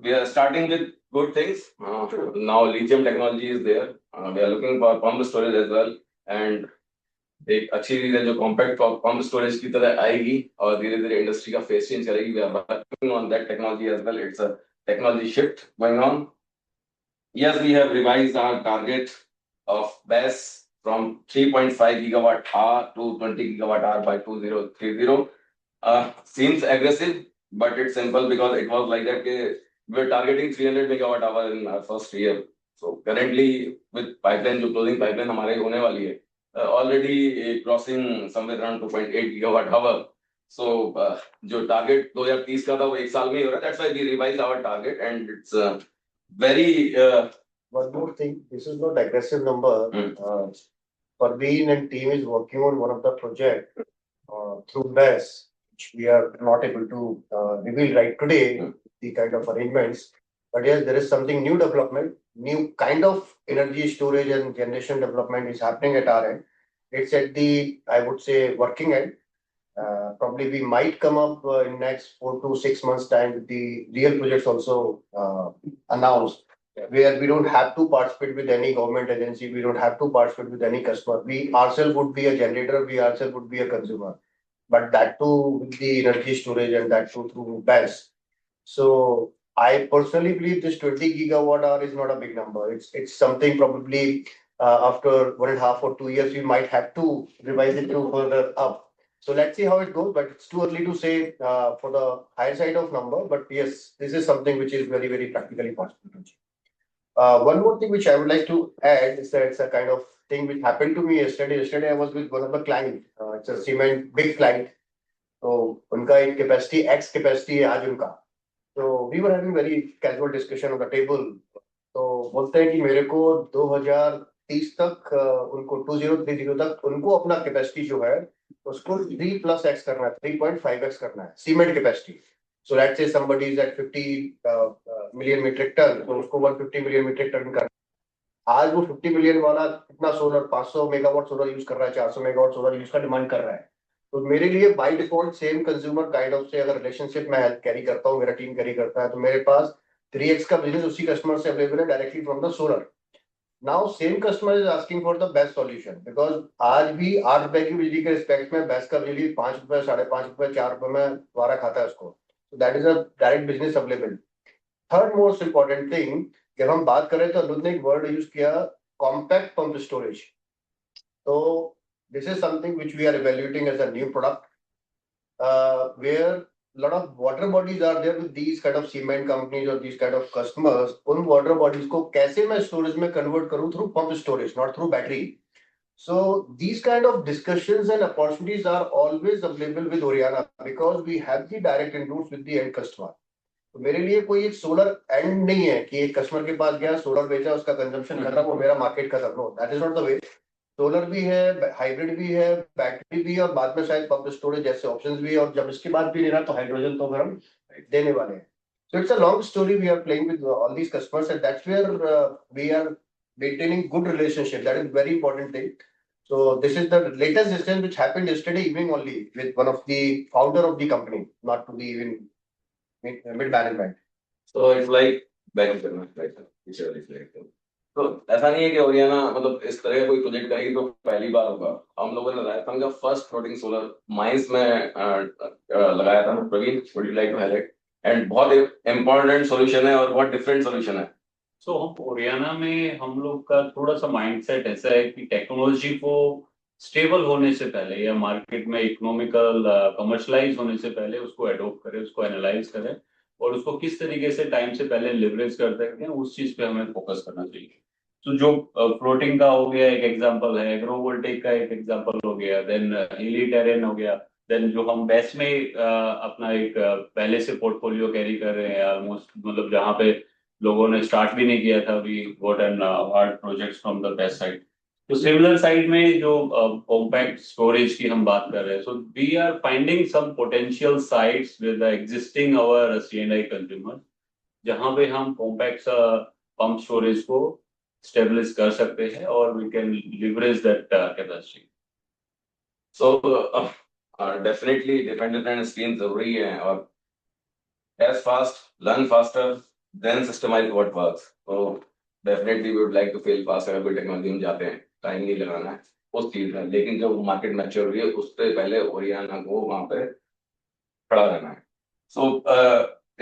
we are starting with good things. Now lithium technology is there. We are looking for pump storage as well. And एक अच्छी चीज है जो compact pump storage की तरह आएगी और धीरे धीरे इंडस्ट्री का फेस चेंज करेगी. We are working on that technology as well. It's a technology shift going on. Yes, we have revised our target of BESS from 3.5 gigawatt hour to 20 gigawatt hour by 2030. Seems aggressive, but it's simple because it was like that. We're targeting 300 megawatt hour in our first year. So currently with pipeline, जो closing pipeline हमारे होने वाली है, already crossing somewhere around 2.8 gigawatt hour. So जो target 2030 का था वो एक साल में ही हो रहा है. That's why we revised our target and it's very. One more thing, this is not aggressive number. Parveen and team is working on one of the project through BESS. We are not able to reveal right today the kind of arrangements, but yes, there is something new development, new kind of energy storage and generation development is happening at our end. It's at the, I would say, working end. Probably we might come up in next 4 to 6 months time with the real projects also announced, where we don't have to participate with any government agency, we don't have to participate with any customer. We ourselves would be a generator, we ourselves would be a consumer. But that too with the energy storage and that too through BESS. So I personally believe this 20 gigawatt hour is not a big number. It's something probably after 1.5 or 2 years we might have to revise it to further up. So let's see how it goes. But it's too early to say for the higher side of number. But yes, this is something which is very very practically possible to achieve. One more thing which I would like to add is that it's a kind of thing which happened to me yesterday. Yesterday I was with one of the clients. It's a cement big client. So उनका एक capacity X capacity है आज उनका. So we were having very casual discussion on the table. तो बोलते हैं कि मेरे को 2030 तक उनको 2030 तक उनको अपना capacity जो है उसको 3+X करना है, 3.5X करना है cement capacity. So let's say somebody is at 50 million metric ton, तो उसको 150 million metric ton करना. आज वो 50 मिलियन वाला कितना सोलर 500 मेगावाट सोलर यूज कर रहा है, 400 मेगावाट सोलर यूज का डिमांड कर रहा है. तो मेरे लिए by default same consumer kind of से अगर रिलेशनशिप में कैरी करता हूँ, मेरा टीम कैरी करता है, तो मेरे पास 3x का बिजनेस उसी कस्टमर से अवेलेबल है directly from the solar. Now same customer is asking for the best solution, because आज भी 8 रुपए की बिजली के रिस्पेक्ट में बेस्ट का बिजली 5 रुपए, 5.5 रुपए, 4 रुपए में द्वारा खाता है उसको. So that is a direct business available. Third most important thing, जब हम बात करें तो अनुज ने एक वर्ड यूज किया compact pump storage. So this is something which we are evaluating as a new product, where a lot of water bodies are there with these kind of cement companies or these kind of customers. उन water bodies को कैसे मैं storage में convert करूँ through pump storage, not through battery. So these kind of discussions and opportunities are always available with Oriana because we have the direct inroads with the end customer. तो मेरे लिए कोई एक सोलर एंड नहीं है कि एक कस्टमर के पास गया, सोलर बेचा, उसका कंजम्पशन खत्म, वो मेरा मार्केट खत्म. No, that is not the way. Solar भी है, हाइब्रिड भी है, बैटरी भी है और बाद में शायद पंप स्टोरेज जैसे ऑप्शंस भी है. और जब इसके बाद भी लेना तो हाइड्रोजन तो फिर हम देने वाले हैं. So it's a long story. We are playing with all these customers and that's where we are maintaining good relationship. That is very important thing. So this is the latest decision which happened yesterday evening only with one of the founder of the company, not to be even mid management. So it's like back करना right sir like तो ऐसा नहीं है कि Oriana मतलब इस तरह का कोई प्रोजेक्ट करेगी तो पहली बार होगा हम लोगों ने राजस्थान का फर्स्ट फ्लोटिंग सोलर माइंस में लगाया था Praveen would you like to highlight and बहुत इंपॉर्टेंट सॉल्यूशन है और बहुत डिफरेंट सॉल्यूशन है सो हम ओरियाना में हम लोग का थोड़ा सा माइंडसेट ऐसा है कि टेक्नोलॉजी को स्टेबल होने से पहले या मार्केट में इकोनॉमिकल कमर्शलाइज होने से पहले उसको एडोप्ट करें, उसको एनालाइज करें और उसको किस तरीके से टाइम से पहले लिवरेज कर सकते हैं उस चीज पे हमें फोकस करना चाहिए। तो जो फ्लोटिंग का हो गया एक एग्जांपल है, एग्रोवोल्टेक का एक एग्जांपल हो गया, देन हिली टेरेन हो गया, देन जो हम बेस्ट में अपना एक पहले से पोर्टफोलियो कैरी कर रहे हैं ऑलमोस्ट, मतलब जहाँ पे लोगों ने स्टार्ट भी नहीं किया था, we got an hard projects from the best side. तो सिमिलर साइड में जो कॉम्पैक्ट स्टोरेज की हम बात कर रहे हैं, so we are finding some potential sites with existing our C&I consumer जहां पे हम कॉम्पैक्ट पंप स्टोरेज को स्टेबलिश कर सकते हैं और we can leverage that capacity. So definitely dependent and screen जरूरी है और as fast learn faster then systemize what works so definitely we would like to fail fast अगर कोई टेक्नोलॉजी में जाते हैं टाइम नहीं लगाना है उस चीज में लेकिन जब मार्केट मैच्योर हुई है उससे पहले ओरियाना को वहां पे खड़ा रहना है so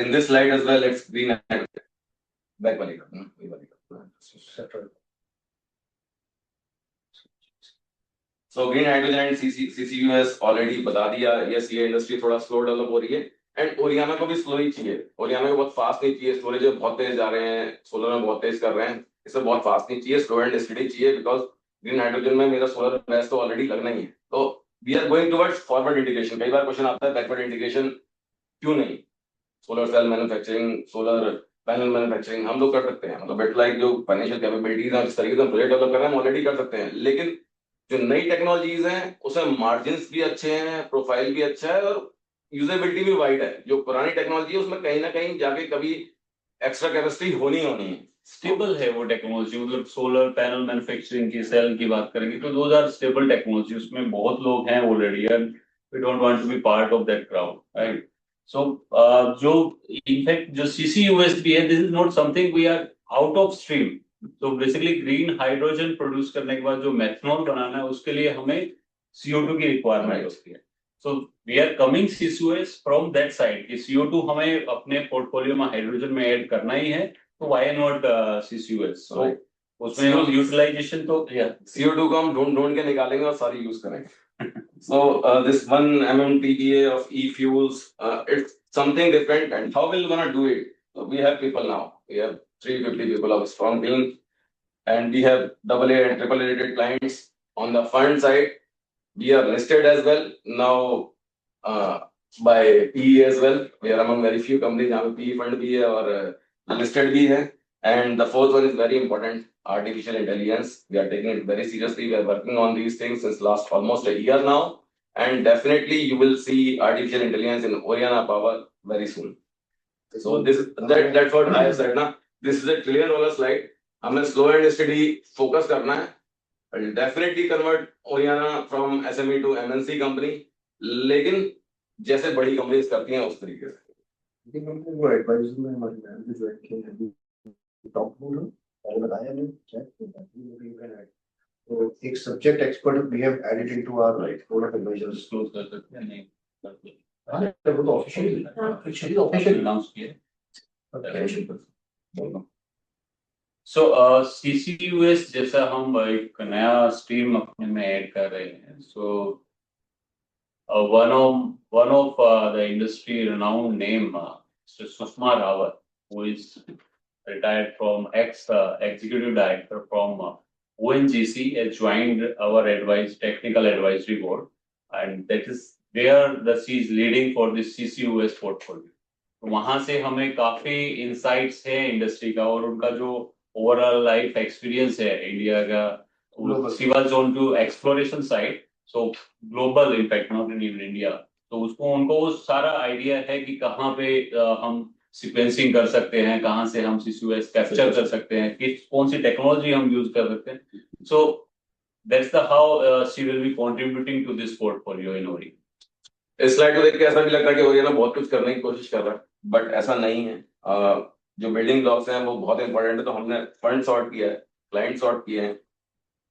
in this light as well it's green back वाली so green hydrogen and CCUS already बता दिया यस ये इंडस्ट्री थोड़ा स्लो डेवलप हो रही है एंड ओरियाना को भी स्लो ही चाहिए ओरियाना को बहुत फास्ट नहीं चाहिए स्टोरेज बहुत तेज जा रहे हैं सोलर में बहुत तेज कर रहे हैं इसे बहुत फास्ट नहीं चाहिए स्लो एंड स्टडी चाहिए बिकॉज ग्रीन हाइड्रोजन में मेरा सोलर बेस तो ऑलरेडी लगना ही है तो we are going towards forward integration कई बार क्वेश्चन आता है बैकवर्ड इंटीग्रेशन क्यों नहीं solar cell manufacturing solar panel manufacturing हम लोग कर सकते हैं मतलब बेट लाइक जो फाइनेंशियल कैपेबिलिटीज हैं जिस तरीके से प्रोजेक्ट डेवलप कर रहे हैं हम ऑलरेडी कर सकते हैं लेकिन जो नई टेक्नोलॉजीज हैं उसमें मार्जिन भी अच्छे हैं प्रोफाइल भी अच्छा है और यूजेबिलिटी भी वाइड है जो पुरानी टेक्नोलॉजी है उसमें कहीं ना कहीं जाके कभी एक्स्ट्रा कैपेसिटी होनी है स्टेबल है वो टेक्नोलॉजी, मतलब सोलर पैनल मैन्युफैक्चरिंग की सेल की बात करेंगे तो दोज आर स्टेबल टेक्नोलॉजी, उसमें बहुत लोग हैं already and we don't want to be part of that crowd, right. So जो इनफैक्ट जो CCUS भी है, this is not something we are out of stream. तो बेसिकली ग्रीन हाइड्रोजन प्रोड्यूस करने के बाद जो मेथनॉल बनाना है उसके लिए हमें CO2 की रिक्वायरमेंट होती है। So we are coming CCUS from that side कि CO2 हमें अपने पोर्टफोलियो में हाइड्रोजन में ऐड करना ही है तो why not CCUS? So उसमें यूटिलाइजेशन तो CO2 को हम ढूंढ के निकालेंगे और सारी यूज करेंगे so this 1 MMTPA of e-fuels it's something different and how will we gonna do it so we have people now we have 350 people of strong team and we have AA and AAA rated clients on the fund side we are listed as well now by PE as well. We are among very few companies जहाँ पे PE fund भी है और listed भी है. And the fourth one is very important, artificial intelligence. We are taking it very seriously. We are working on these things since last almost a year now. And definitely you will see artificial intelligence in Oriana Power very soon. So that's what I have said ना. This is a $1 trillion slide. हमें slow and steady focus करना है. I'll definitely convert Oriana from SME to MNC company. लेकिन जैसे बड़ी companies करती हैं उस तरीके से वो एडवाइजर में हमारे मैम भी ज्वाइन किए हैं टॉप बोलो मैंने बताया नहीं क्या तो एक subject expert we have added into our right board of advisors close कर सकते हैं नहीं हां वो तो ऑफिशियली अनाउंस किया। सो CCUS जैसा हम एक नया स्ट्रीम अपने में ऐड कर रहे हैं, सो one of the industry renowned name Sushma Rawat, who is retired from executive director from ONGC, has joined our technical advisory board, and that is where she is leading for this CCUS portfolio. तो वहां से हमें काफी insights है industry का और उनका जो ओवरऑल लाइफ एक्सपीरियंस है इंडिया का, she was on to exploration side, so global impact not in even India, तो उसको उनको सारा आइडिया है कि कहाँ पे हम सीक्वेंसिंग कर सकते हैं, कहाँ से हम CCUS कैप्चर कर सकते हैं, कौन सी टेक्नोलॉजी हम यूज कर सकते हैं। सो that's the how she will be contributing to this portfolio in Ori. इस स्लाइड को देख के ऐसा भी लग रहा है कि ओरियाना बहुत कुछ करने की कोशिश कर रहा है, बट ऐसा नहीं है। जो बिल्डिंग ब्लॉक्स हैं वो बहुत इंपॉर्टेंट है। तो हमने फंड सॉर्ट किया है, क्लाइंट सॉर्ट किए हैं,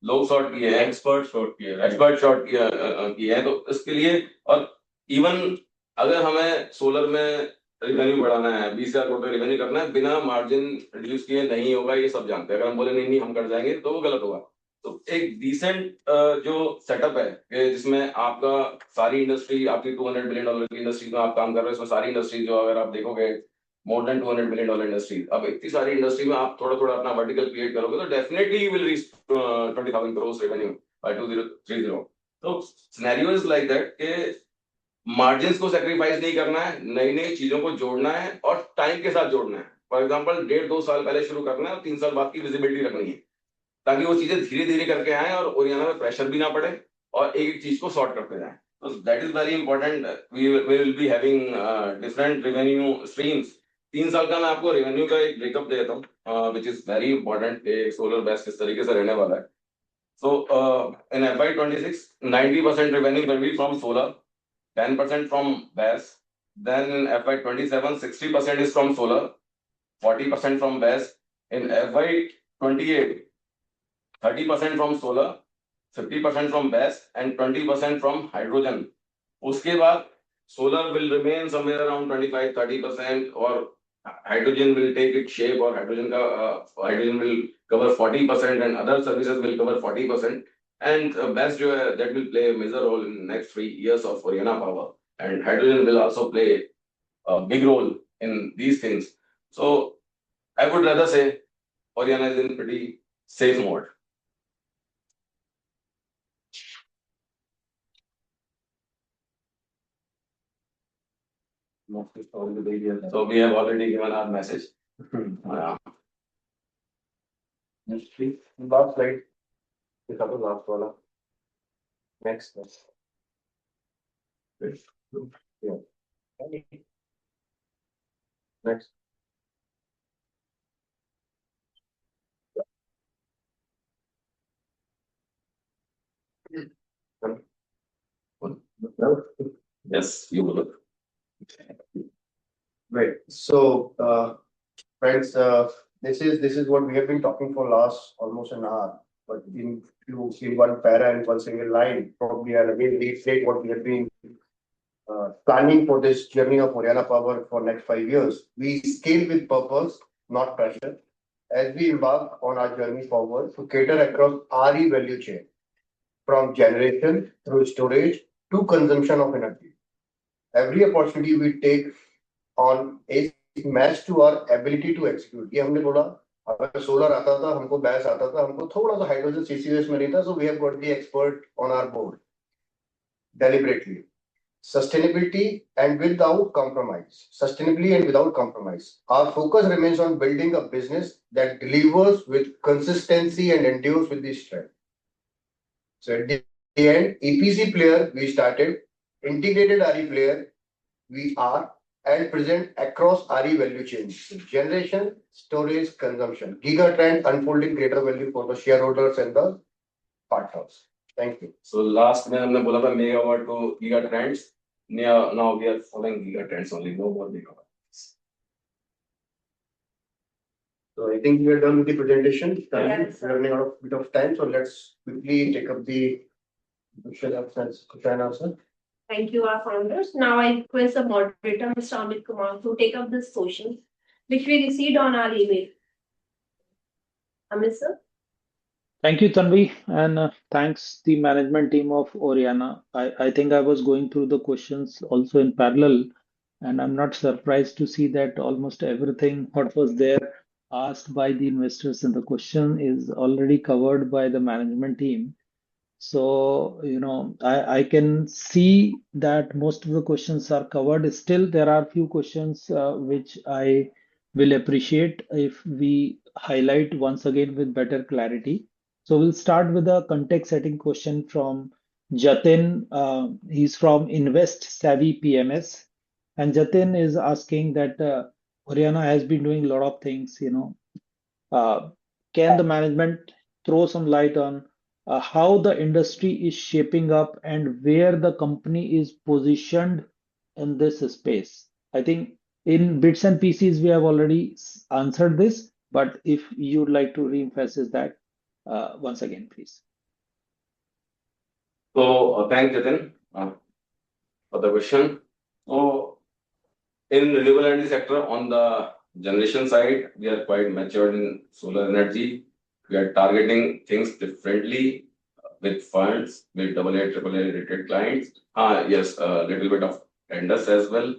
लोग सॉर्ट किए हैं, एक्सपर्ट शॉर्ट किया है। एक्सपर्ट शॉर्ट किए हैं। तो इसके लिए, और इवन अगर हमें सोलर में रेवेन्यू बढ़ाना है, 20,000 करोड़ का रेवेन्यू करना है, बिना मार्जिन रिड्यूस किए नहीं होगा, ये सब जानते हैं। अगर हम बोले नहीं नहीं हम कर जाएंगे तो वो गलत होगा। तो एक डिसेंट जो सेटअप है कि जिसमें आपका सारी इंडस्ट्री, आपकी $200 बिलियन की इंडस्ट्री में आप काम कर रहे हो, इसमें सारी इंडस्ट्री जो अगर आप देखोगे मोर देन $200 बिलियन इंडस्ट्री, अब इतनी सारी इंडस्ट्री में आप थोड़ा थोड़ा अपना वर्टिकल क्रिएट करोगे तो definitely you will reach 20,000 crore revenue by 2030। तो सिनेरियो इज लाइक दैट कि मार्जिन को सेक्रीफाइस नहीं करना है, नई नई चीजों को जोड़ना है और टाइम के साथ जोड़ना है। फॉर एग्जाम्पल 1.5-2 साल पहले शुरू करना है और 3 साल बाद की विजिबिलिटी रखनी है, ताकि वो चीजें धीरे धीरे करके आए और ओरियाना में प्रेशर भी ना पड़े और एक एक चीज को सॉर्ट करते जाए। तो that is very important. We will be having different revenue streams. 3 साल का मैं आपको रेवेन्यू का एक ब्रेकअप देता हूँ, which is very important. Solar base किस तरीके से रहने वाला है। So in FY26 90% revenue will be from solar, 10% from BESS. Then in FY27, 60% is from solar, 40% from BESS. In FY28, 30% from solar, 50% from BESS, and 20% from hydrogen. उसके बाद solar will remain somewhere around 25-30%, or hydrogen will take its shape, or hydrogen will cover 40%, and other services will cover 40%. And BESS जो है, that will play a major role in the next 3 years of Oriana Power, and hydrogen will also play a big role in these things. So I would rather say Oriana is in pretty safe mode. So we have already given our message. Next, please. Last slide. This is the last one. Next. Yeah. Next. Yes, you will. Right. So, friends, this is what we have been talking for last almost an hour. But in one para and one single line, probably I'll again reiterate what we have been planning for this journey of Oriana Power for next 5 years. We scale with purpose, not pressure, as we embark on our journey forward to cater across RE value chain, from generation through storage to consumption of energy. Every opportunity we take on is matched to our ability to execute. ये हमने बोला, अगर solar आता था, हमको BESS आता था, हमको थोड़ा सा हाइड्रोजन CCUS में नहीं था, so we have got the expert on our board deliberately. Sustainability and without compromise. Sustainably and without compromise. Our focus remains on building a business that delivers with consistency and endures with the strength. So at the end, EPC player we started, integrated RE player we are, and present across RE value chain. Generation, storage, consumption. Gigatrend unfolding greater value for the shareholders and the partners. Thank you. So last में हमने बोला था megawatt to gigatrends. Now we are following gigatrends only, no more megawatts. So I think we are done with the presentation. Yes. We are running out of bit of time, so let's quickly take up the question and answer. Thank you, our founders. Now I request the moderator, Mr. Amit Kumar, to take up this question, which we received on our email. Amit sir. Thank you, Tanvi, and thanks the management team of Oriana. I think I was going through the questions also in parallel, and I'm not surprised to see that almost everything what was there asked by the investors in the question is already covered by the management team. So, I can see that most of the questions are covered. Still, there are few questions which I will appreciate if we highlight once again with better clarity. So we'll start with a context setting question from Jatin. He's from Invest Savvy PMS. And Jatin is asking that Oriana has been doing a lot of things, can the management throw some light on how the industry is shaping up and where the company is positioned in this space. I think in bits and pieces we have already answered this, but if you'd like to re-emphasize that once again, please. So, thanks, Jatin, for the question. So, in renewable energy sector, on the generation side, we are quite matured in solar energy. We are targeting things differently with funds, with AA, AAA rated clients. Yes, a little bit of tenders as well.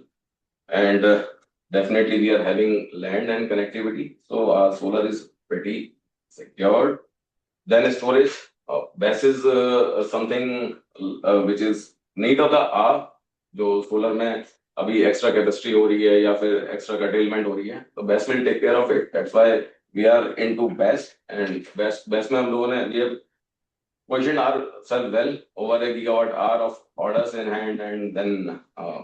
And definitely we are having land and connectivity. So our solar is pretty secured. Then storage, BESS is something which is need of the hour. जो solar में अभी extra capacity हो रही है या फिर extra curtailment हो रही है तो BESS will take care of it. That's why we are into BESS and BESS में हम लोगों ने ये positioned ourselves well over a gigawatt hour of orders in hand and then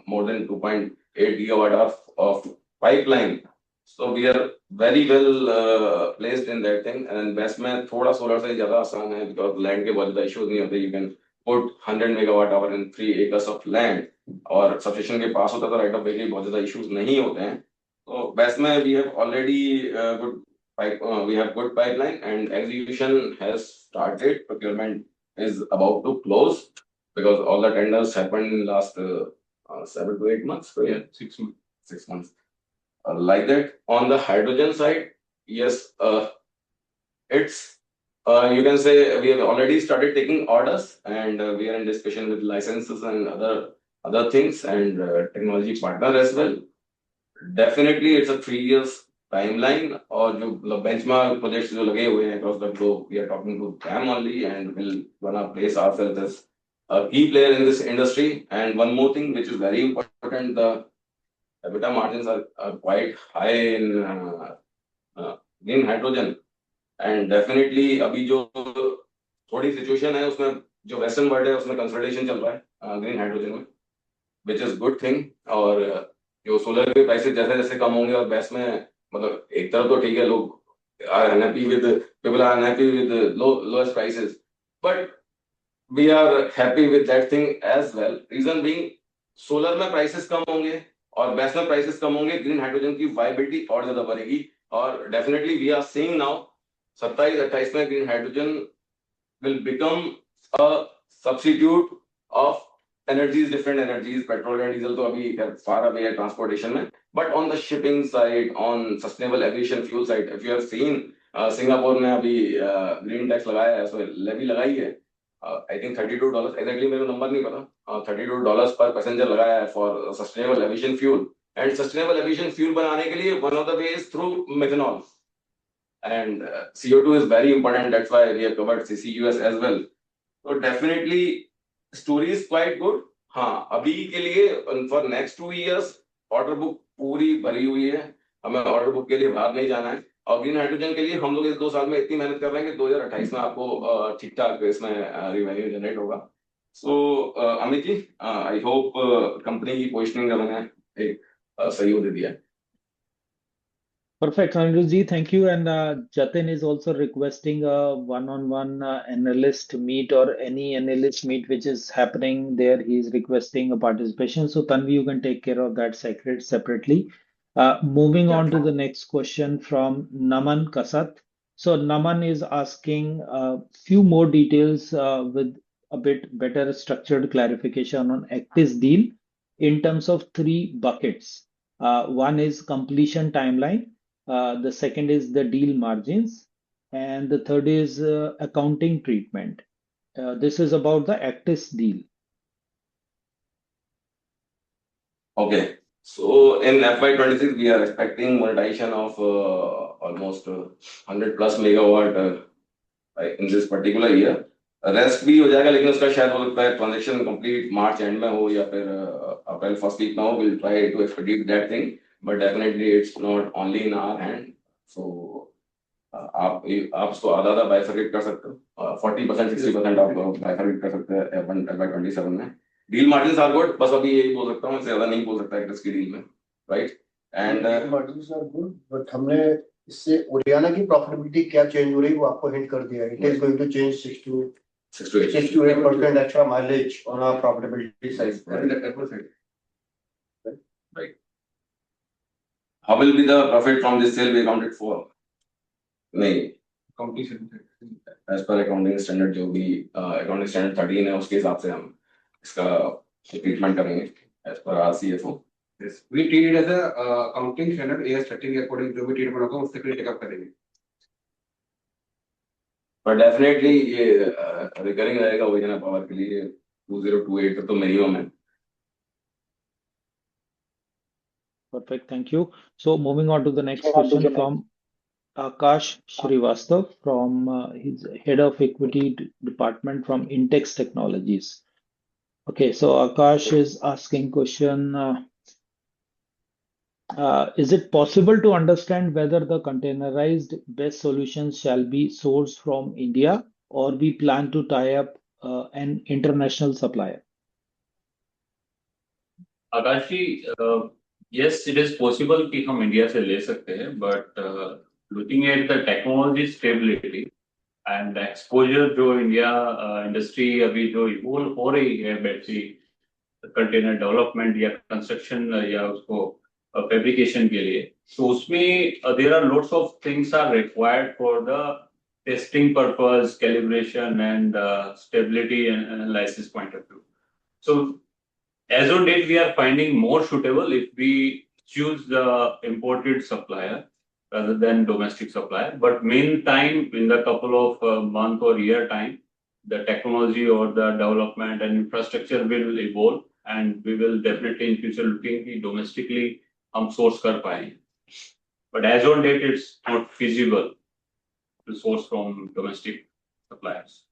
more than 2.8 gigawatt hour of pipeline. So we are very well placed in that thing and BESS में थोड़ा solar से ज़्यादा आसान है because land के बहुत ज़्यादा issues नहीं होते. You can put 100 megawatt hour in 3 acres of land और substation के पास होता तो right of way के बहुत ज़्यादा issues नहीं होते हैं. तो BESS में we have already we have good pipeline and execution has started. Procurement is about to close because all the tenders happened in last 7 to 8 months. So yeah, 6 months. 6 months. Like that. On the hydrogen side, yes, it's you can say we have already started taking orders and we are in discussion with licenses and other things and technology partner as well. Definitely, it's a 3 years timeline और जो benchmark projects जो लगे हुए हैं across the globe, we are talking to them only and will gonna place ourselves as a key player in this industry. And one more thing which is very important, the EBITDA margins are quite high in green hydrogen. And definitely अभी जो थोड़ी situation है उसमें जो western world है उसमें consolidation चल रहा है green hydrogen में, which is good thing. और जो सोलर के प्राइसेस जैसे जैसे कम होंगे और BESS में मतलब एक तरफ तो ठीक है लोग are unhappy with people are unhappy with lowest prices but we are happy with that thing as well. Reason being solar में प्राइसेस कम होंगे और BESS में प्राइसेस कम होंगे, ग्रीन हाइड्रोजन की वायबिलिटी और ज्यादा बढ़ेगी और definitely we are seeing now 27-28 में green hydrogen will become a substitute of energies, different energies, petrol and diesel तो अभी far away है transportation में, but on the shipping side, on sustainable aviation fuel side, if you have seen Singapore ने अभी green tax लगाया है, so levy लगाई है, I think $32, exactly मेरे को नंबर नहीं पता, $32 पर पैसेंजर लगाया है for sustainable aviation fuel, and sustainable aviation fuel बनाने के लिए one of the ways through methanol, and CO2 is very important, that's why we have covered CCUS as well, so definitely story is quite good. हाँ अभी के लिए for next 2 years order book पूरी भरी हुई है, हमें ऑर्डर बुक के लिए बाहर नहीं जाना है और ग्रीन हाइड्रोजन के लिए हम लोग इस 2 साल में इतनी मेहनत कर रहे हैं कि 2028 में आपको ठीक ठाक इसमें रिवेन्यू जनरेट होगा. सो Amit ji, I hope company की पोजिशनिंग का मैंने एक सही दे दिया है. Perfect, Anirudh, thank you. And Jatin is also requesting a one-on-one analyst meet or any analyst meet which is happening there. He is requesting a participation. So Tanvi, you can take care of that separately. Moving on to the next question from Naman Kasat. So Naman is asking a few more details with a bit better structured clarification on Actis deal in terms of 3 buckets. One is completion timeline. The second is the deal margins, and the third is accounting treatment. This is about the Actis deal. Okay, so in FY26 we are expecting monetization of almost 100 plus megawatt in this particular year. Rest भी हो जाएगा लेकिन उसका शायद हो सकता है transaction complete March and में हो या फिर अप्रैल फर्स्ट वीक में हो. Will try to expedite that thing but definitely it's not only in our hand. So आप उसको आधा बाइफरकेट कर सकते हो, 40% 60% आप बाइफरकेट कर सकते हैं FY27 में. डील मार्जिन्स आर गुड, बस अभी यही बोल सकता हूँ, इससे ज्यादा नहीं बोल सकता एक्ट्रेस की डील में, right. And margins are good but हमने इससे ओरियाना की प्रॉफिटेबिलिटी क्या चेंज हो रही है वो आपको हिंट कर दिया. It is going to change 6 to 6 to 8. 6 to 8% extra mileage on our profitability side. That was it. How will be the profit from this sale be accounted for? नहीं, Completion. as per accounting standard जो भी accounting standard 13 है उसके हिसाब से हम इसका treatment करेंगे as per our CFO. Yes, we treat it as a accounting standard AS 13 के according जो भी treatment होगा उससे फिर टेकअप करेंगे. But definitely ये रिकरिंग रहेगा ओरिजिनल पावर के लिए 2028 तो मिनिमम है. Perfect. Thank you. So moving on to the next question from Akash Srivastav from his head of equity department from Intex Technologies. Okay, so Akash is asking question. Is it possible to understand whether the containerized BESS solutions shall be sourced from India or we plan to tie up an international supplier? Akashi, yes, it is possible कि हम India से ले सकते हैं, but looking at the technology stability and exposure जो India industry अभी जो evolve हो रही है बैटरी कंटेनर डेवलपमेंट या कंस्ट्रक्शन या उसको फैब्रिकेशन के लिए, तो उसमें there are lots of things are required for the testing purpose, calibration and stability and analysis point of view. So as on date, we are finding more suitable if we choose the imported supplier rather than domestic supplier. But meantime, in the couple of month or year time, the technology or the development and infrastructure will evolve, and we will definitely in future looking at domestically हम source कर पाएंगे. But as on date, it's not feasible to source from domestic suppliers.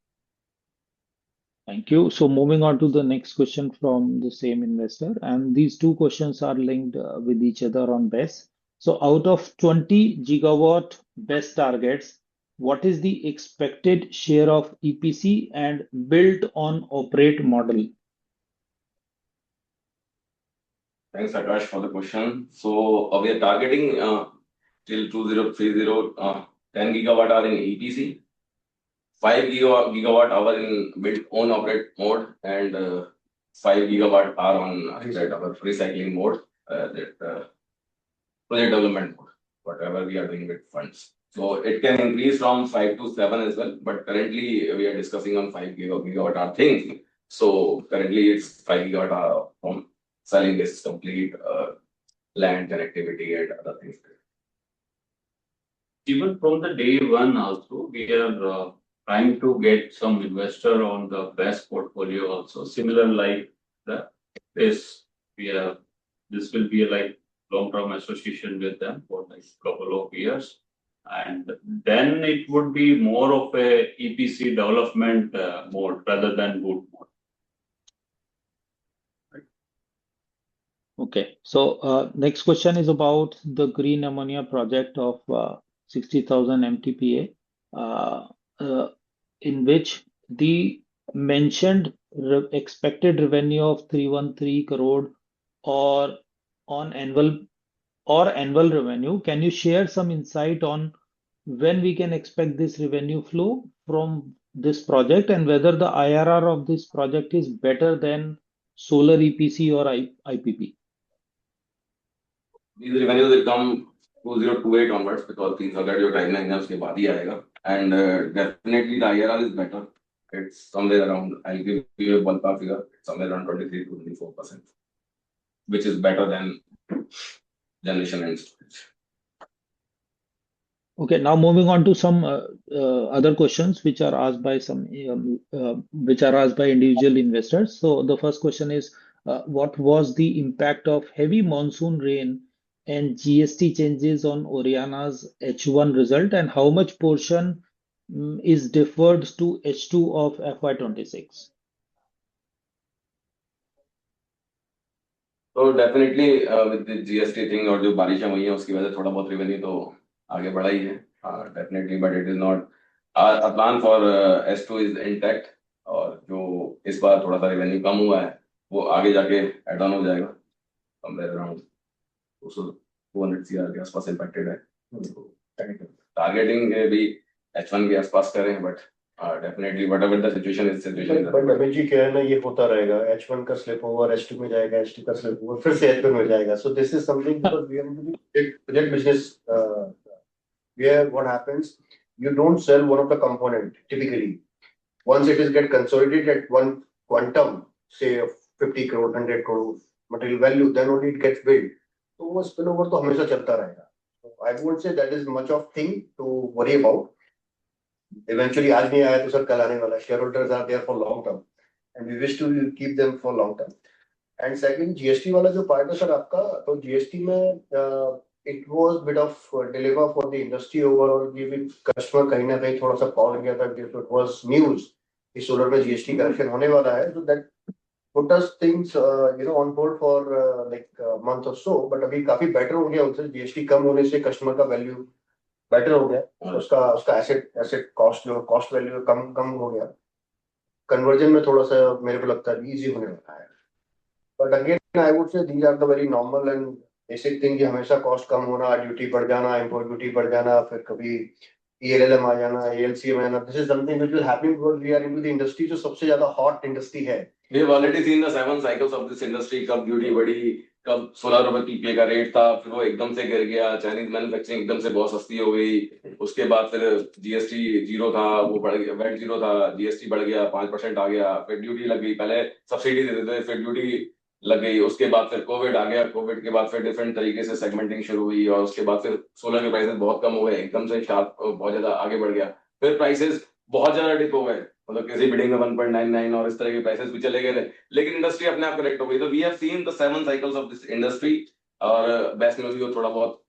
Thank you. So moving on to the next question from the same investor, and these two questions are linked with each other on BESS. So out of 20 gigawatt BESS targets, what is the expected share of EPC and built on operate model? Thanks, Akash, for the question. So we are targeting till 2030 10 gigawatt hour in EPC, 5 gigawatt hour in build own operate mode, and 5 gigawatt hour on our recycling mode, that project development mode, whatever we are doing with funds. So it can increase from 5 to 7 as well, but currently we are discussing on 5 gigawatt hour thing. So currently it's 5 gigawatt hour from selling this complete land connectivity and other things. Even from the day one also, we are trying to get some investor on the BESS portfolio also. Similar like this will be like long-term association with them for like couple of years. And then it would be more of a EPC development mode rather than BOOT mode. Okay, so next question is about the green ammonia project of 60,000 MTPA, in which the mentioned expected revenue of 313 crore or annual revenue. Can you share some insight on when we can expect this revenue flow from this project and whether the IRR of this project is better than solar EPC or IPP? These revenues will come 2028 onwards because things are your timeline है उसके बाद ही आएगा, and definitely the IRR is better. It's somewhere around, I'll give you a ballpark figure, somewhere around 23 to 24%, which is better than generation and storage. Okay, now moving on to some other questions which are asked by individual investors. So the first question is, what was the impact of heavy monsoon rain and GST changes on Oriana's H1 result, and how much portion is deferred to H2 of FY26? So definitely with the GST thing और जो बारिशें हुई हैं उसकी वजह से थोड़ा बहुत revenue तो आगे बढ़ा ही है, definitely, but it is not our plan for S2 is intact, और जो इस बार थोड़ा सा revenue कम हुआ है वो आगे जाके add on हो जाएगा, somewhere around 200 CR के आसपास impacted है. Targeting भी H1 के आसपास करें, but Definitely, whatever the situation is, situation is. But Amit ji क्या है ना, ये होता रहेगा, H1 का स्लिप ओवर H2 में जाएगा, H2 का स्लिप ओवर फिर से H1 में जाएगा. So this is something because we are into the project business, where what happens, you don't sell one of the component typically. Once it is get consolidated at one quantum, say of 50 crore, 100 crore material value, then only it gets billed. तो वो spillover तो हमेशा चलता रहेगा. So I won't say that is much of thing to worry about. Eventually आज नहीं आया तो सर कल आने वाला. Shareholders are there for long term and we wish to keep them for long term. And second, GST वाला जो part है सर आपका, तो GST में it was bit of dilemma for the industry overall. ये भी customer कहीं ना कहीं थोड़ा सा पॉल गया था, it was news कि सोलर में GST करेक्शन होने वाला है. So that put us things on hold for like a month or so. But अभी काफी better हो गया उनसे, GST कम होने से customer का value better हो गया. So उसका asset cost जो cost value कम हो गया. Conversion में थोड़ा सा मेरे को लगता है easy होने वाला है. But again, I would say these are the very normal and basic thing कि हमेशा cost कम होना, duty बढ़ जाना, import duty बढ़ जाना, फिर कभी ELLM आ जाना, ALCM आ जाना. This is something which will happen because we are into the industry जो सबसे ज्यादा hot industry है. We have already seen the 7 cycles of this industry. कब ड्यूटी बढ़ी, कब 16 रुपए पीपीए का रेट था, फिर वो एकदम से गिर गया, चाइनीज मैन्युफैक्चरिंग एकदम से बहुत सस्ती हो गई, उसके बाद फिर जीएसटी जीरो था, वो बढ़ गया, वैट जीरो था, जीएसटी बढ़ गया, 5% आ गया, फिर ड्यूटी लग गई, पहले सब्सिडी देते थे, फिर ड्यूटी लग गई, उसके बाद फिर कोविड आ गया, कोविड के बाद फिर डिफरेंट तरीके से सेगमेंटिंग शुरू हुई, और उसके बाद फिर सोलर के प्राइसेस बहुत कम हो गए, एकदम से शार्प बहुत ज्यादा आगे बढ़ गया, फिर प्राइसेस बहुत ज्यादा डिप हो गए, मतलब किसी बिल्डिंग में 1.99 और इस तरह के प्राइसेस भी चले गए थे, लेकिन इंडस्ट्री अपने आप करेक्ट हो गई. तो we have seen the 7 cycles of this industry, और बेस्ट में भी वो थोड़ा बहुत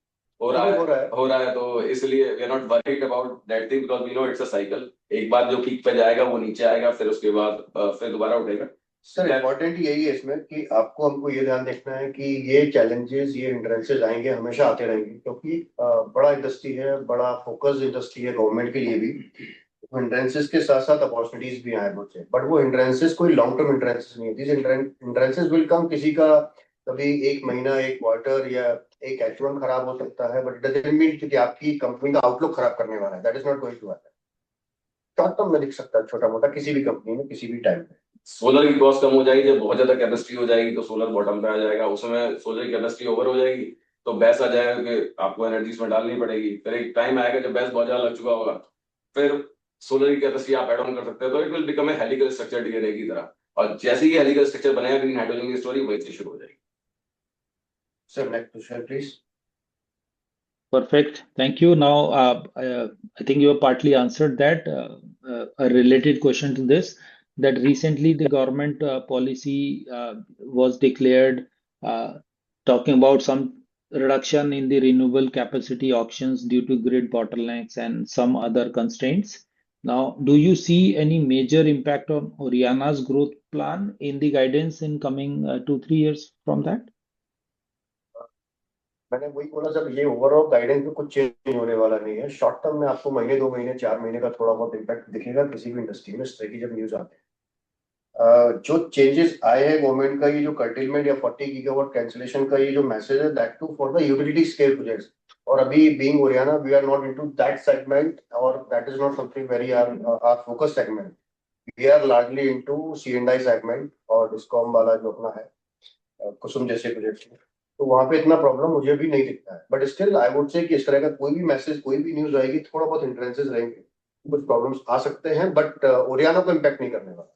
हो रहा है, तो इसलिए we are not worried about that thing because we know it's a cycle. एक बार जो पीक पे जाएगा वो नीचे आएगा, फिर उसके बाद फिर दोबारा उठेगा. सर इम्पोर्टेंट यही है इसमें कि आपको हमको ये ध्यान देखना है कि ये चैलेंजेस, ये हिंड्रेंसेस आएंगे, हमेशा आते रहेंगे, क्योंकि बड़ा इंडस्ट्री है, बड़ा फोकस इंडस्ट्री है गवर्नमेंट के लिए भी. हिंड्रेंसेस के साथ साथ अपॉर्चुनिटीज भी आए मुझसे, बट वो हिंड्रेंसेस कोई लॉन्ग टर्म हिंड्रेंसेस नहीं है. This hindrances will come. किसी का कभी एक महीना, एक क्वार्टर या एक H1 खराब हो सकता है, बट इट डजंट मीन कि आपकी कंपनी का आउटलुक खराब करने वाला है. That is not going to happen. Short term में दिख सकता है छोटा मोटा किसी भी कंपनी में किसी भी टाइम पे. सोलर की कॉस्ट कम हो जाएगी, जब बहुत ज्यादा कैपेसिटी हो जाएगी तो सोलर बॉटम पे आ जाएगा, उसमें सोलर की कैपेसिटी ओवर हो जाएगी तो बैस आ जाएगा कि आपको एनर्जी इसमें डालनी पड़ेगी. फिर एक टाइम आएगा जब बैस बहुत ज्यादा लग चुका होगा, फिर सोलर की कैपेसिटी आप एड ऑन कर सकते हैं, तो it will become a helical structure DNA की तरह, और जैसे ही हेलिकल स्ट्रक्चर बनेगा ग्रीन हाइड्रोजन की स्टोरी वही से शुरू हो जाएगी. Sir next question please. Perfect. Thank you. Now, I think you have partly answered that. A related question to this, that recently the government policy was declared, talking about some reduction in the renewable capacity auctions due to grid bottlenecks and some other constraints. Now, do you see any major impact on Oriana's growth plan in the guidance in coming 2-3 years from that? मैंने वही बोला sir, ये overall guidance में कुछ change होने वाला नहीं है. शॉर्ट टर्म में आपको महीने, 2 महीने, 4 महीने का थोड़ा बहुत इम्पैक्ट दिखेगा किसी भी इंडस्ट्री में इस तरह की जब न्यूज आते हैं. जो चेंजेस आए हैं गवर्नमेंट का, ये जो कर्टेलमेंट या 40 गीगावाट कैंसिलेशन का ये जो मैसेज है, that to for the utility scale projects. और अभी being Oriana we are not into that segment, और that is not something very our focus segment. We are largely into C&I segment और discom वाला जो अपना है कुसुम जैसे प्रोजेक्ट्स में, तो वहां पे इतना प्रॉब्लम मुझे भी नहीं दिखता है. But still I would say कि इस तरह का कोई भी मैसेज, कोई भी न्यूज आएगी, थोड़ा बहुत हिंड्रेंसेस रहेंगे, कुछ प्रॉब्लम्स आ सकते हैं, बट ओरियाना को इम्पैक्ट नहीं करने वाला.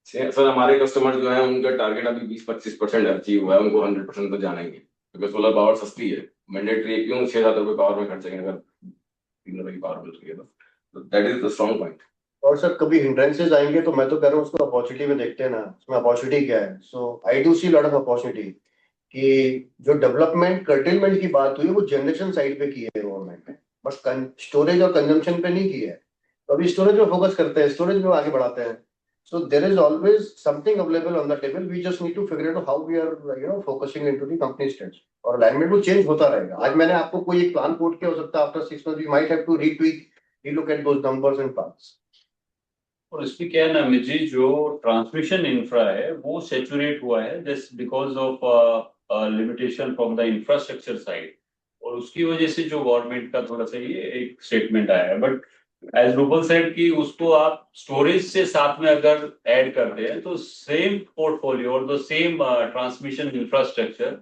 सर हमारे कस्टमर जो है उनका टारगेट अभी 20-25% अचीव हुआ है, उनको 100% तो जाना ही है, क्योंकि सोलर पावर सस्ती है. मैंडेटरी है, क्यों 6-7 रुपए पावर में खर्चेंगे अगर 3 रुपए की पावर मिल रही है तो that is the strong point. और सर कभी हिंड्रेंसेस आएंगे तो मैं तो कह रहा हूँ उसको अपॉर्चुनिटी में देखते हैं ना. उसमें अपॉर्चुनिटी क्या है? So I do see lot of opportunity कि जो डेवलपमेंट कर्टेलमेंट की बात हुई है वो जनरेशन साइड पे की है गवर्नमेंट ने, बस स्टोरेज और कंजम्पशन पे नहीं की है. तो अभी स्टोरेज में फोकस करते हैं, स्टोरेज में आगे बढ़ाते हैं. So there is always something available on the table. We just need to figure out how we are focusing into the company strategy. और अलाइनमेंट वो चेंज होता रहेगा. आज मैंने आपको कोई एक प्लान कोट किया, हो सकता है after 6 months we might have to retweak, relook at those numbers and plans. और इसमें क्या है ना अमित जी, जो ट्रांसमिशन इंफ्रा है वो सेचुरेट हुआ है just because of limitation from the infrastructure side, और उसकी वजह से जो गवर्नमेंट का थोड़ा सा ये एक स्टेटमेंट आया है. बट एज रूपल सेड कि उसको आप स्टोरेज से साथ में अगर ऐड करते हैं तो सेम पोर्टफोलियो और the same transmission infrastructure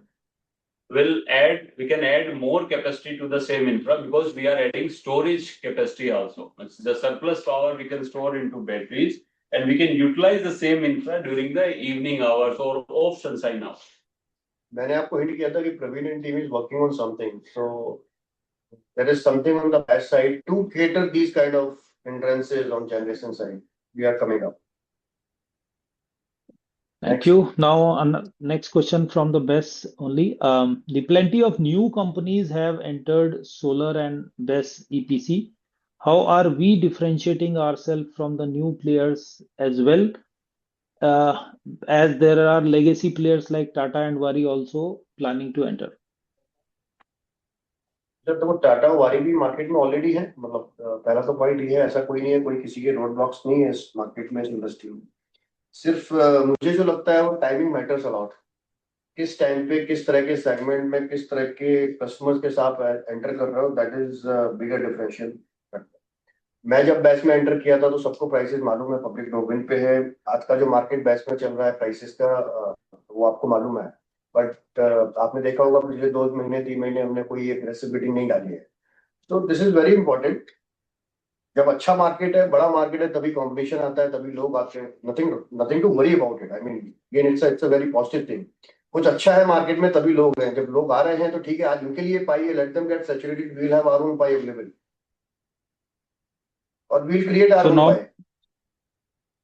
will add, we can add more capacity to the same infra because we are adding storage capacity also. It's the surplus power we can store into batteries and we can utilize the same infra during the evening hours or off sunshine hours. मैंने आपको hint किया था कि Praveen and team is working on something, so there is something on the best side to cater these kind of hindrances on generation side. We are coming up. Thank you. Now, next question from the BESS only. The plenty of new companies have entered solar and BESS EPC. How are we differentiating ourselves from the new players as well? As there are legacy players like Tata and Waaree also planning to enter. Sir, तो वो टाटा वारी भी market में already है, मतलब पहला तो point ये है, ऐसा कोई नहीं है, कोई किसी के रोड ब्लॉक्स नहीं है इस मार्केट में, इस इंडस्ट्री में। सिर्फ मुझे जो लगता है वो टाइमिंग मैटर्स अलॉट। किस टाइम पे किस तरह के सेगमेंट में किस तरह के कस्टमर्स के साथ एंटर कर रहे हो, दैट इज बिगर डिफरेंशियल। मैं जब बैच में एंटर किया था तो सबको प्राइसेस मालूम है, पब्लिक डोमेन पे है। आज का जो मार्केट बैच में चल रहा है प्राइसेस का, वो आपको मालूम है। बट आपने देखा होगा पिछले 2 महीने 3 महीने हमने कोई एग्रेसिव बिडिंग नहीं डाली है। तो दिस इज वेरी इंपॉर्टेंट। जब अच्छा मार्केट है, बड़ा मार्केट है, तभी कंपटीशन आता है, तभी लोग आते हैं। Nothing to worry about it. I mean again it's a very positive thing. कुछ अच्छा है मार्केट में तभी लोग हैं। जब लोग आ रहे हैं तो ठीक है, आज उनके लिए पाई है, let them get saturated, we will have our own pie available और we will create our So own now, pie.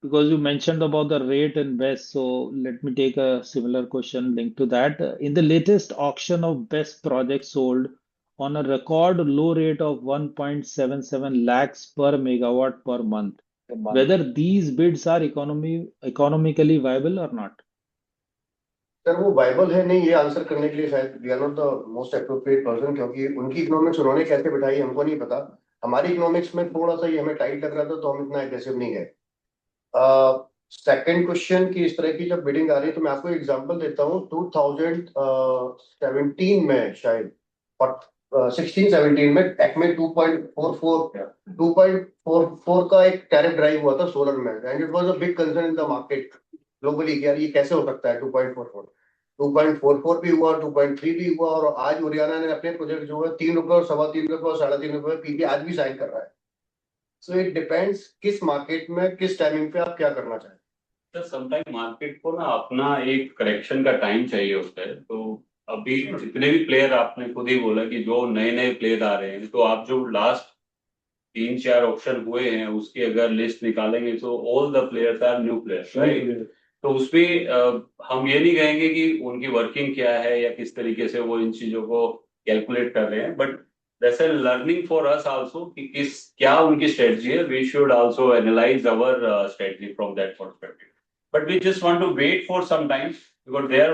because you mentioned about the rate and BESS, so let me take a similar question linked to that. In the latest auction of BESS projects sold on a record low rate of 1.77 lakhs per megawatt per month, whether these bids are economically viable or not. Sir, वो viable है नहीं, ये answer करने के लिए शायद we are not the most appropriate person, क्योंकि उनकी इकोनॉमिक्स उन्होंने कैसे बिठाई हमको नहीं पता। हमारी इकोनॉमिक्स में थोड़ा सा ही हमें टाइट लग रहा था, तो हम इतना एग्रेसिव नहीं गए। सेकंड क्वेश्चन की इस तरह की जब बिडिंग आ रही है तो मैं आपको एग्जांपल देता हूँ। 2017 में शायद, और 16-17 में टेक्मे 2.44 का एक टैरिफ ड्राइव हुआ था सोलर में, and it was a big concern in the market globally कि यार ये कैसे हो सकता है। 2.44 भी हुआ, 2.3 भी हुआ, और आज हरियाणा ने अपने प्रोजेक्ट जो है 3 रुपए और 3.25 और 3.5 रुपए पीपी आज भी साइन कर रहा है। सो इट डिपेंड्स किस मार्केट में किस टाइमिंग पे आप क्या करना चाहें। सर समटाइम मार्केट को ना अपना एक करेक्शन का टाइम चाहिए होता है। तो अभी जितने भी प्लेयर, आपने खुद ही बोला कि जो नए नए प्लेयर आ रहे हैं, तो आप जो लास्ट 3-4 ऑप्शन हुए हैं उसकी अगर लिस्ट निकालेंगे तो all the players are new players, right. तो उसमें हम ये नहीं कहेंगे कि उनकी वर्किंग क्या है या किस तरीके से वो इन चीजों को कैलकुलेट कर रहे हैं, but that's a learning for us also कि किस क्या उनकी स्ट्रेटजी है। We should also analyse our strategy from that perspective, but we just want to wait for some time because there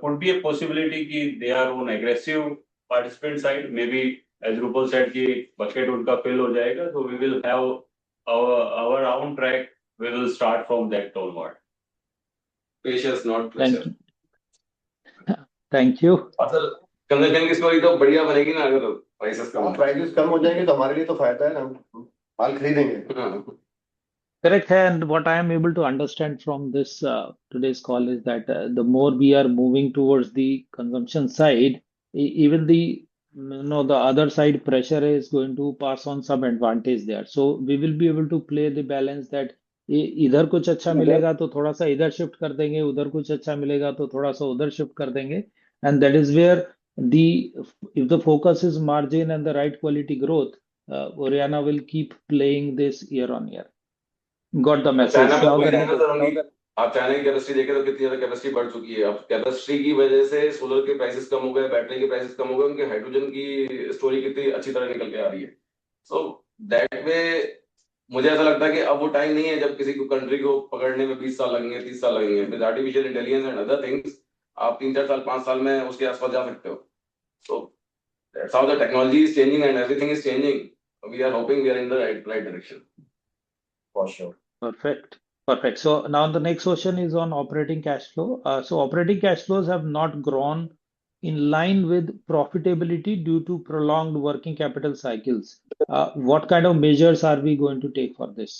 could be a possibility कि they are on aggressive participant side, maybe as Rupal said कि bucket उनका fill हो जाएगा, so we will have our own track, we will start from that onward. Patience, not Thank pressure. you. Thank you. और sir consumption की story तो बढ़िया बनेगी ना, अगर प्राइसेस कम प्राइसेस कम हो जाएंगे तो हमारे लिए तो फायदा है ना, हम माल खरीदेंगे। हाँ। Correct. And what I am able to understand from this today's call is that the more we are moving towards the consumption side, even the other side pressure is going to pass on some advantage there. So we will be able to play the balance that इधर कुछ अच्छा मिलेगा तो थोड़ा सा इधर shift कर देंगे, उधर कुछ अच्छा मिलेगा तो थोड़ा सा उधर शिफ्ट कर देंगे, and that is where the if the focus is margin and the right quality growth, Oriana will keep playing this year on year. Got the message. China में Now कोई the कहना सर होंगी, आप China की capacity देखें तो कितनी ज्यादा कैपेसिटी बढ़ चुकी है। अब कैपेसिटी की वजह से सोलर के प्राइसेस कम हो गए, बैटरी के प्राइसेस कम हो गए, उनके हाइड्रोजन की स्टोरी कितनी अच्छी तरह निकल के आ रही है। सो दैट वे मुझे ऐसा लगता है कि अब वो टाइम नहीं है जब किसी को कंट्री को पकड़ने में 20 साल लगेंगे, 30 साल लगेंगे। With artificial intelligence and other things आप 3-4 साल 5 साल में उसके आसपास जा सकते हो। So that's how the technology is changing and everything is changing. We are hoping we are in the right direction for sure. perfect. Perfect. So now the next question is on operating cash flow. So operating cash flows have not grown in line with profitability due to prolonged working capital cycles. What kind of measures are we going to take for this?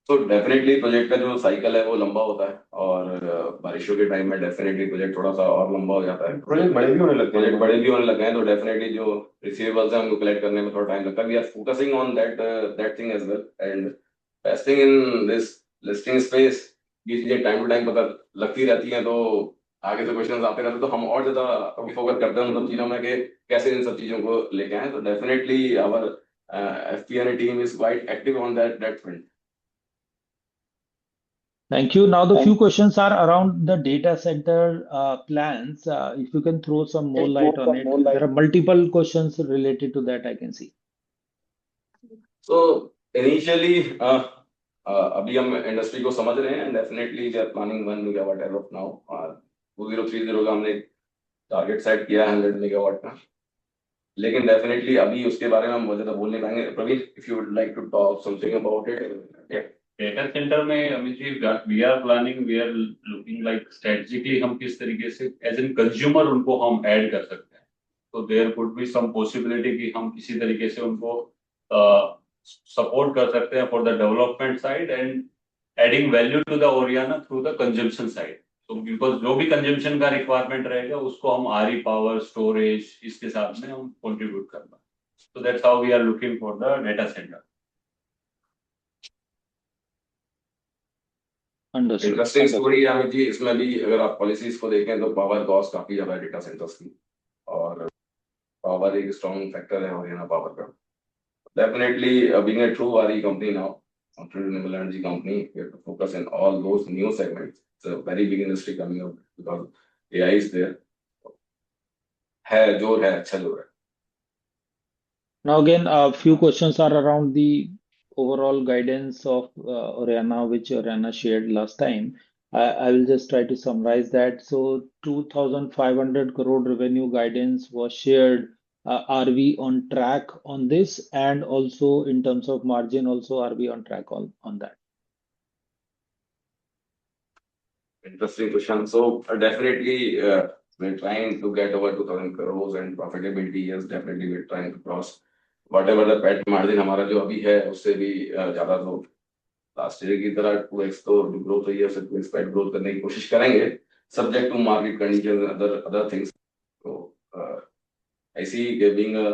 तो definitely project का जो cycle है वो लंबा होता है और बारिशों के टाइम में डेफिनेटली प्रोजेक्ट थोड़ा सा और लंबा हो जाता है। प्रोजेक्ट बड़े भी होने लगते प्रोजेक्ट हैं। बड़े भी होने लगे हैं तो डेफिनेटली जो रिसीवेबल्स हैं उनको कलेक्ट करने में थोड़ा टाइम लगता है। We are focusing on that thing as well and best thing in this listing space ये चीजें टाइम टू टाइम पता लगती रहती हैं तो आगे से क्वेश्चंस आते रहते हैं तो हम और ज्यादा फोकस करते हैं उन सब चीजों में कि कैसे इन सब चीजों को लेके आए। तो definitely our FP&A team is quite active on that front. Thank you. Now the few questions are around the data center plans. If you can throw some more light on it. There are multiple questions related to that I can see. So initially अभी हम industry को समझ रहे हैं definitely we are planning 1 megawatt as of now. 2030 का हमने target set किया है 100 मेगावाट का, लेकिन डेफिनेटली अभी उसके बारे में हम बहुत ज्यादा बोल नहीं पाएंगे। Praveen, if you would like to talk something about it. Data centre में Amit ji we are planning, we are looking like strategically हम किस तरीके से एज एन कंज्यूमर उनको हम ऐड कर सकते हैं। तो there could be some possibility कि हम किसी तरीके से उनको सपोर्ट कर सकते हैं for the development side and adding value to the Oriana through the consumption side. तो बिकॉज जो भी कंजम्पशन का रिक्वायरमेंट रहेगा उसको हम आरई पावर स्टोरेज इसके साथ में हम कंट्रीब्यूट करना। So that's how we are looking for the data center. Understood. Interesting story है अमित जी। इसमें भी अगर आप पॉलिसीज को देखें तो पावर कॉस्ट काफी ज्यादा है डेटा सेंटर्स की और पावर एक स्ट्रॉन्ग फैक्टर है हरियाणा पावर का। Definitely being a true RE company now, a true renewable energy company, we have to focus in all those new segments. It's a very big industry coming up because AI is there. है जोर है, अच्छा जोर है। Now again, a few questions are around the overall guidance of Oriana, which Oriana shared last time. I will just try to summarize that. So 2,500 crore revenue guidance was shared. Are we on track on this? And also in terms of margin, also are we on track on that? Interesting question. So definitely we're trying to get over 2,000 crores and profitability. Yes, definitely we're trying to cross whatever the PAT margin हमारा जो अभी है उससे भी ज्यादा तो last year की तरह 2x तो ग्रोथ हुई है, उससे 2x पैट ग्रोथ करने की कोशिश करेंगे subject to market condition other things. तो ऐसी being a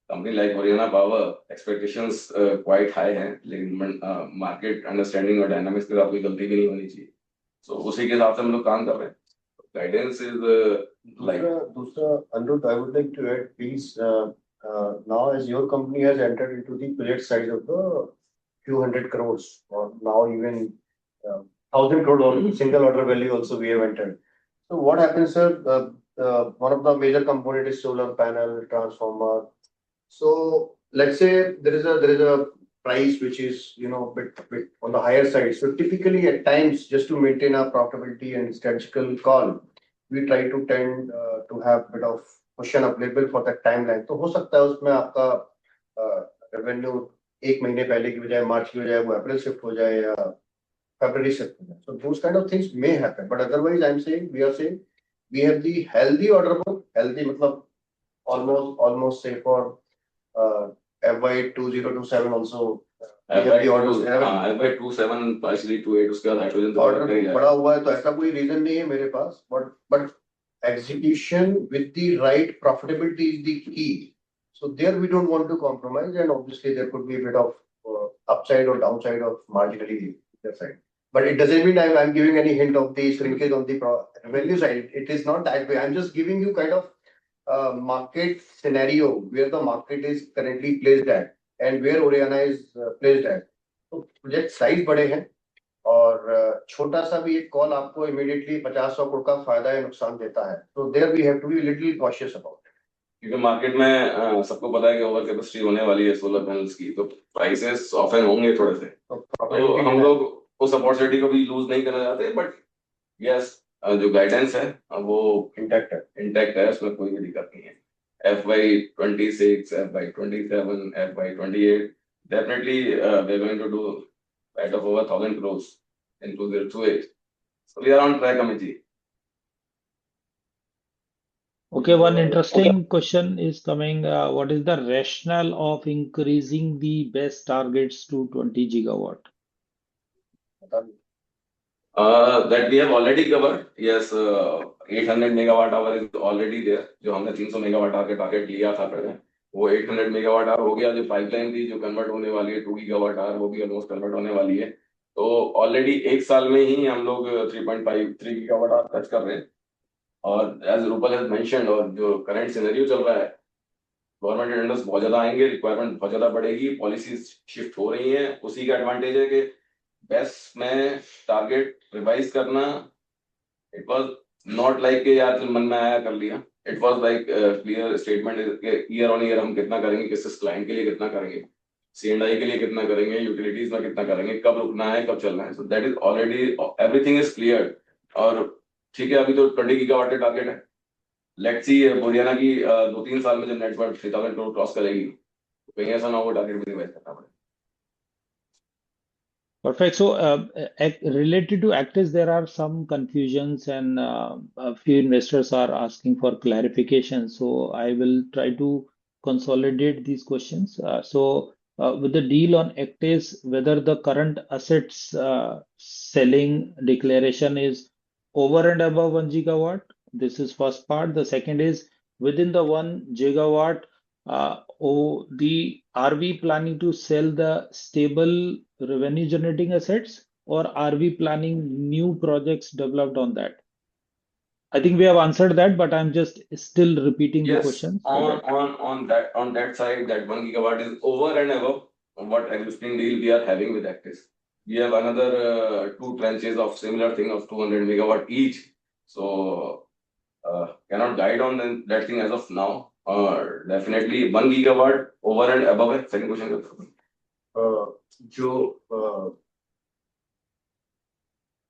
company like Haryana power expectations quite high हैं, लेकिन मार्केट अंडरस्टैंडिंग और डायनामिक्स के साथ कोई गलती भी नहीं होनी चाहिए। सो उसी के हिसाब से हम लोग काम कर रहे हैं। गाइडेंस इज लाइक दूसरा Anirudh, I would like to add, please, now as your company has entered into the project size of the few hundred crores, or now even 1,000 crore or single order value also we have entered. So what happens, sir? One of the major component is solar panel, transformer. So let's say there is a price which is bit on the higher side. So typically at times, just to maintain our profitability and strategical call, we try to tend to have bit of cushion available for that timeline. तो हो सकता है उसमें आपका revenue एक महीने पहले की बजाय मार्च की बजाय वो अप्रैल शिफ्ट हो जाए या फरवरी शिफ्ट हो जाए. So those kind of things may happen, but otherwise I'm saying we have the healthy order book. Healthy मतलब almost say for FY 2027 also we have the orders. FY 27 partially 28 उसके बाद hydrogen तो order बड़ा हुआ है तो ऐसा कोई रीजन नहीं है मेरे पास, but execution with the right profitability is the key. So there we don't want to compromise, and obviously there could be a bit of upside or downside of marginally either side. But it doesn't mean I'm giving any hint of the shrinkage on the revenue side. It is not that way. I'm just giving you kind of market scenario where the market is currently placed at and where Oriana is placed at. तो project size बड़े हैं और छोटा सा भी एक call आपको immediately 50-100 crore का फायदा या नुकसान देता है. तो there we have to be little cautious about it, क्योंकि मार्केट में सबको पता है कि ओवर कैपेसिटी होने वाली है सोलर पैनल्स की, तो प्राइसेस ऑफन होंगे थोड़े से। तो हम लोग उस अपॉर्चुनिटी को भी लूज नहीं करना चाहते। बट यस, जो गाइडेंस है वो इंटैक्ट है, उसमें कोई भी दिक्कत नहीं है। FY 26, FY 27, FY 28 definitely we're going to do right of over 1,000 crores in 2028. So we are on track, Amit ji. Okay, one interesting question is coming. What is the rationale of increasing the best targets to 20 gigawatt? That we have already covered. Yes, 800 megawatt hour is already there. जो हमने 300 megawatt our के target लिया था पहले, वो 800 megawatt our हो गया. जो पाइपलाइन थी जो कन्वर्ट होने वाली है 2 गीगावाट आवर, वो भी ऑलमोस्ट कन्वर्ट होने वाली है. तो ऑलरेडी एक साल में ही हम लोग 3.53 गीगावाट आवर टच कर रहे हैं. और एज रूपल हैज मेंशन्ड, और जो करंट सिनेरियो चल रहा है, गवर्नमेंट टेंडर्स बहुत ज्यादा आएंगे, रिक्वायरमेंट बहुत ज्यादा बढ़ेगी, पॉलिसीज शिफ्ट हो रही हैं. उसी का एडवांटेज है कि बेस्ट में टारगेट रिवाइज करना, इट वाज नॉट लाइक कि यार मन में आया कर लिया. It was like clear statement, year on year हम कितना करेंगे, किस क्लाइंट के लिए कितना करेंगे, C&I के लिए कितना करेंगे, यूटिलिटीज में कितना करेंगे, कब रुकना है, कब चलना है. So that is already, everything is clear. और ठीक है, अभी तो 20 गीगावाट का टारगेट है. लेट्स सी हरियाणा की 2-3 साल में जब नेट वर्थ 3000 करोड़ क्रॉस करेगी, तो कहीं ऐसा ना हो टारगेट भी रिवाइज करना पड़े. Perfect. So, related to Actis, there are some confusions, and a few investors are asking for clarification. So, I will try to consolidate these questions. With the deal on Actis, whether the current assets selling declaration is over and above 1 gigawatt, this is first part. The second is within the 1 gigawatt, are we planning to sell the stable revenue generating assets, or are we planning new projects developed on that? I think we have answered that, but I'm just still repeating the Yes, question. on that side, that 1 gigawatt is over and above what existing deal we are having with Actis. We have another 2 tranches of similar thing of 200 megawatt each. So cannot guide on that thing as of now. Definitely 1 gigawatt over and above है. Second question का. जो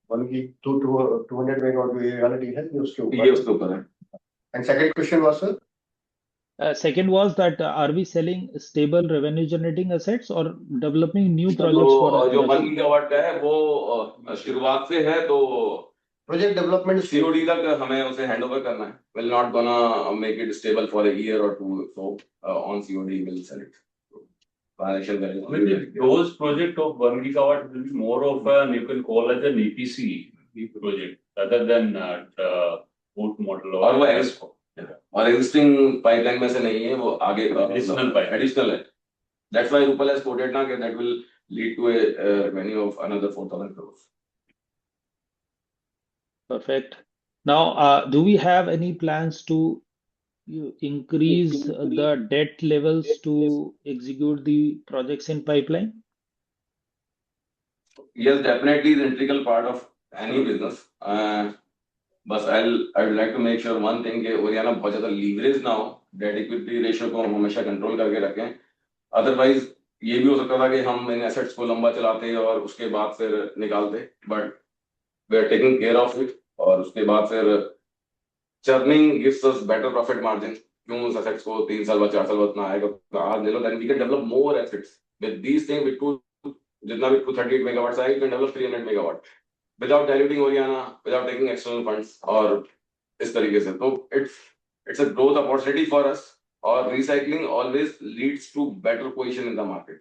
200 megawatt जो ये वाला deal है, ये उसके ये ऊपर उसके ऊपर है. And second question was sir, Second was that are we selling stable revenue generating assets or developing new projects तो for जो 1 others? गीगावाट का है वो शुरुआत से है, तो प्रोजेक्ट डेवलपमेंट COD तक हमें उसे हैंड ओवर करना है. Will not gonna make it stable for a year or two. So on COD we'll sell it. Financial value. I mean, those project of 1 gigawatt will be more of an, you can call as an EPC project rather than boot model और वो or ESCO. और existing pipeline में से नहीं है, वो आगे का additional pipe. additional है. That's why Rupal has quoted ना कि that will lead to a revenue of another 4,000 crores. Perfect. Now, do we have any plans to increase the debt levels to execute the projects in pipeline? Yes, definitely is integral part of any business. बस I would like to make sure one thing कि Oriana बहुत ज़्यादा leverage ना हो, debt equity ratio को हम हमेशा control करके रखें. Otherwise ये भी हो सकता था कि हम इन assets को लंबा चलाते और उसके बाद फिर निकालते. But we are taking care of it, और उसके बाद फिर churning gives us better profit margin. क्यों उस assets को 3 साल बाद 4 साल बाद ना आएगा, आज ले लो, then we can develop more assets. With these things, with जितना भी 238 megawatts आए, you can develop 300 megawatt without diluting Oriana, without taking external funds, और इस तरीके से. तो it's a growth opportunity for us, और recycling always leads to better position in the market.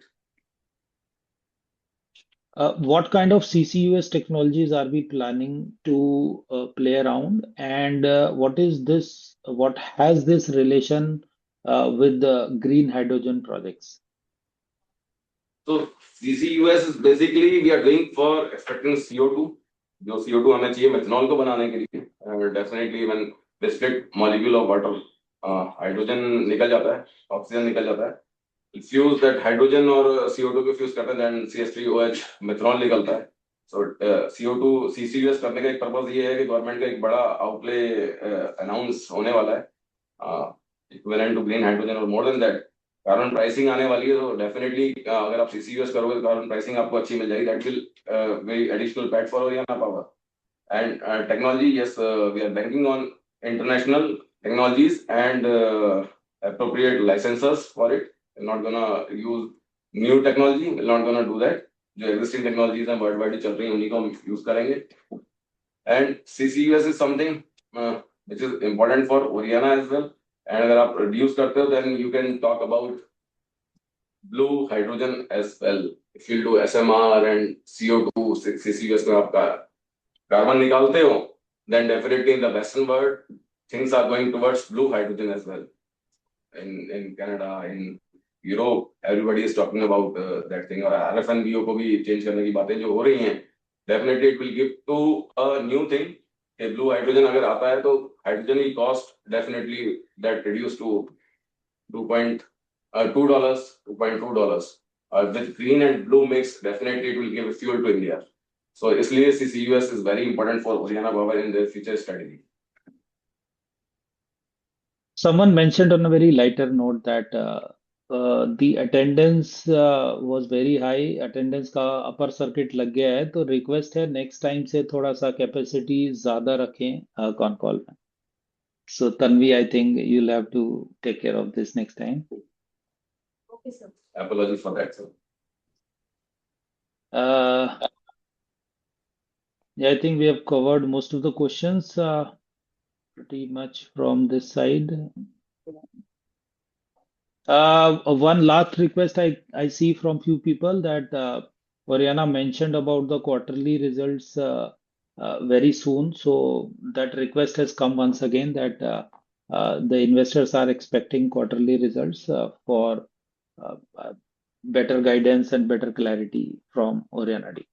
What kind of CCUS technologies are we planning to play around, and what has this relation with the green hydrogen projects? So CCUS is basically we are doing for extracting CO2. जो CO2 हमें चाहिए methanol को बनाने के लिए. Definitely when the split molecule of water, hydrogen निकल जाता है, oxygen निकल जाता है. Fuse that hydrogen और CO2 को fuse करते हैं, then CH3OH methanol निकलता है. So CO2 CCUS करने का एक पर्पस ये है कि गवर्नमेंट का एक बड़ा आउटले अनाउंस होने वाला है, इक्विवेलेंट टू ग्रीन हाइड्रोजन, और more than that carbon pricing आने वाली है. तो डेफिनेटली अगर आप CCUS करोगे तो कार्बन प्राइसिंग आपको अच्छी मिल जाएगी. That will very additional PAT for Oriana power. And technology, yes, we are banking on international technologies and appropriate licensors for it. We're not gonna use new technology. We're not gonna do that. जो existing technologies हैं worldwide चल रही हैं, उन्हीं को हम use करेंगे. And CCUS is something which is important for Oriana as well. And अगर आप reduce करते हो, then you can talk about blue hydrogen as well. If you do SMR and CO2, CCUS में आपका carbon निकालते हो, then definitely in the Western world, things are going towards blue hydrogen as well. In Canada, in Europe, everybody is talking about that thing. और RFNBO को भी change करने की बातें जो हो रही हैं, definitely it will give to a new thing. कि blue hydrogen अगर आता है तो hydrogen की cost definitely that reduce to $2.2, $2.2. With green and blue mix, definitely it will give fuel to India. So इसलिए CCUS is very important for Oriana Power in their future strategy. Someone mentioned on a very lighter note that the attendance was very high. Attendance का upper circuit लग गया है, तो request है next time से थोड़ा सा capacity ज़्यादा रखें con call में. So Tanvi, I think you'll have to take care of this next time. Okay, sir. Apologies for that, sir. Yeah, I think we have covered most of the questions pretty much from this side. One last request I see from few people that Oriana mentioned about the quarterly results very soon. So that request has come once again that the investors are expecting quarterly results for better guidance and better clarity from Oriana D.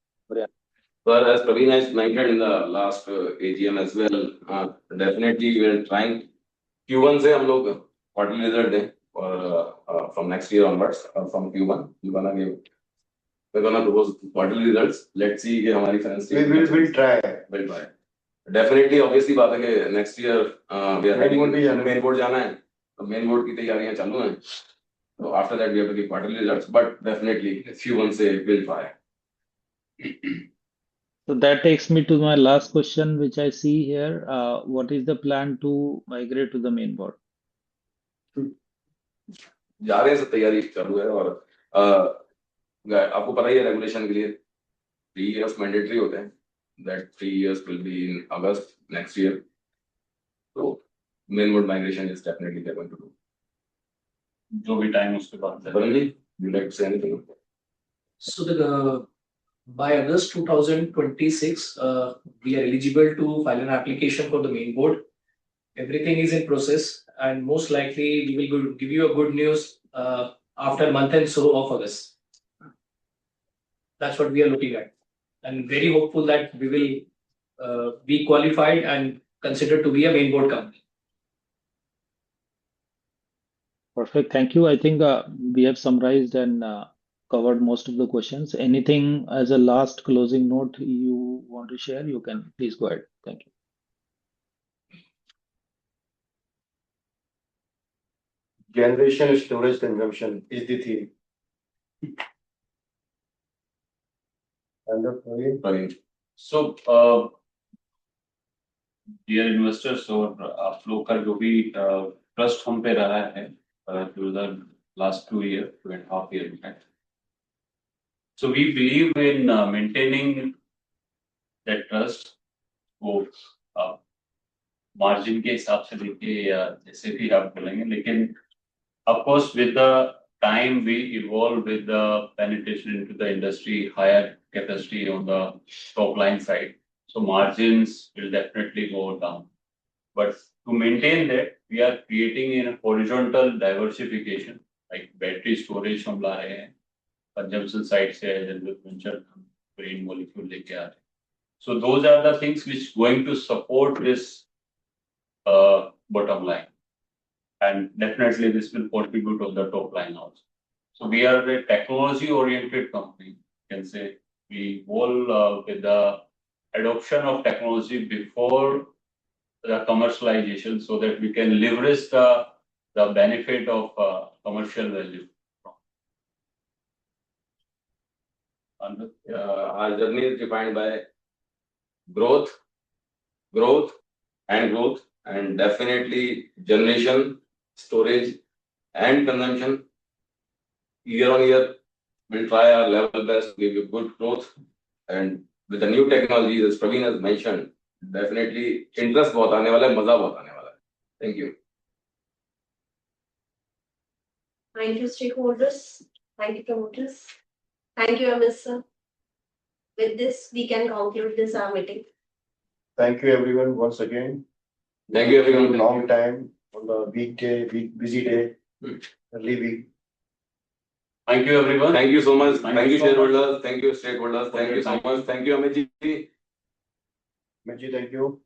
Well, as Praveen has mentioned in the last AGM as well, definitely we are trying Q1 से हम लोग quarterly result दें और from next year onwards from Q1 we're gonna propose quarterly results. Let's see कि हमारी finance team We'll try. will try. Definitely, obviously बात है कि next year we are heading main board जाना है, तो main board की तैयारियां चालू हैं. So after that we have to give quarterly results, but definitely Q1 से we'll try. So that takes me to my last question, which I see here. What is the plan to migrate to the main board? जा रहे हैं, सब तैयारी चालू है और आपको पता ही है रेगुलेशन के लिए 3 years मैंडेटरी होते हैं. That 3 years will be in August next year. So main board migration is definitely they're going to do. जो भी टाइम उसके बाद Varun ji, would you like to say anything? So by August 2026, we are eligible to file an application for the main board. Everything is in process, and most likely we will give you a good news after a month and so of August. That's what we are looking at, and very hopeful that we will be qualified and considered to be a main board company. Perfect. Thank you. I think we have summarized and covered most of the questions. Anything as a last closing note you want to share, you can please go ahead. Thank you. Generation storage consumption is the theme. And the Praveen. So, dear investors और आप लोग का जो भी trust हम पे रहा है through the last 2 years, 2.5 years in fact. So we believe in maintaining that trust वो मार्जिन के हिसाब से देखिए या जैसे भी आप बोलेंगे, लेकिन of course with the time we evolve with the penetration into the industry, higher capacity on the top line side, so margins will definitely go down. But to maintain that, we are creating a horizontal diversification, like battery storage हम ला रहे हैं, consumption side से general venture green molecule लेके आ रहे हैं. So those are the things which going to support this bottom line, and definitely this will contribute on the top line also. So we are a technology oriented company, you can say. We all with the adoption of technology before the commercialization, so that we can leverage the benefit of commercial value. Our journey is defined by growth, and definitely generation, storage, and consumption. Year on year, we'll try our level best to give you good growth. And with the new technologies, as Praveen has mentioned, definitely interest बहुत आने वाला है, मजा बहुत आने वाला है. Thank you. Thank you, stakeholders. Thank you, promoters. Thank you, MS sir. With this, we can conclude this our meeting. Thank you everyone once again. Thank you everyone. Long time on the weekday, busy day, early week. Thank you, everyone. Thank you so much. Thank Thank you you so much. shareholders. Thank you stakeholders. For Thank your you so time. much. Thank you Amit ji. Meji, thank you.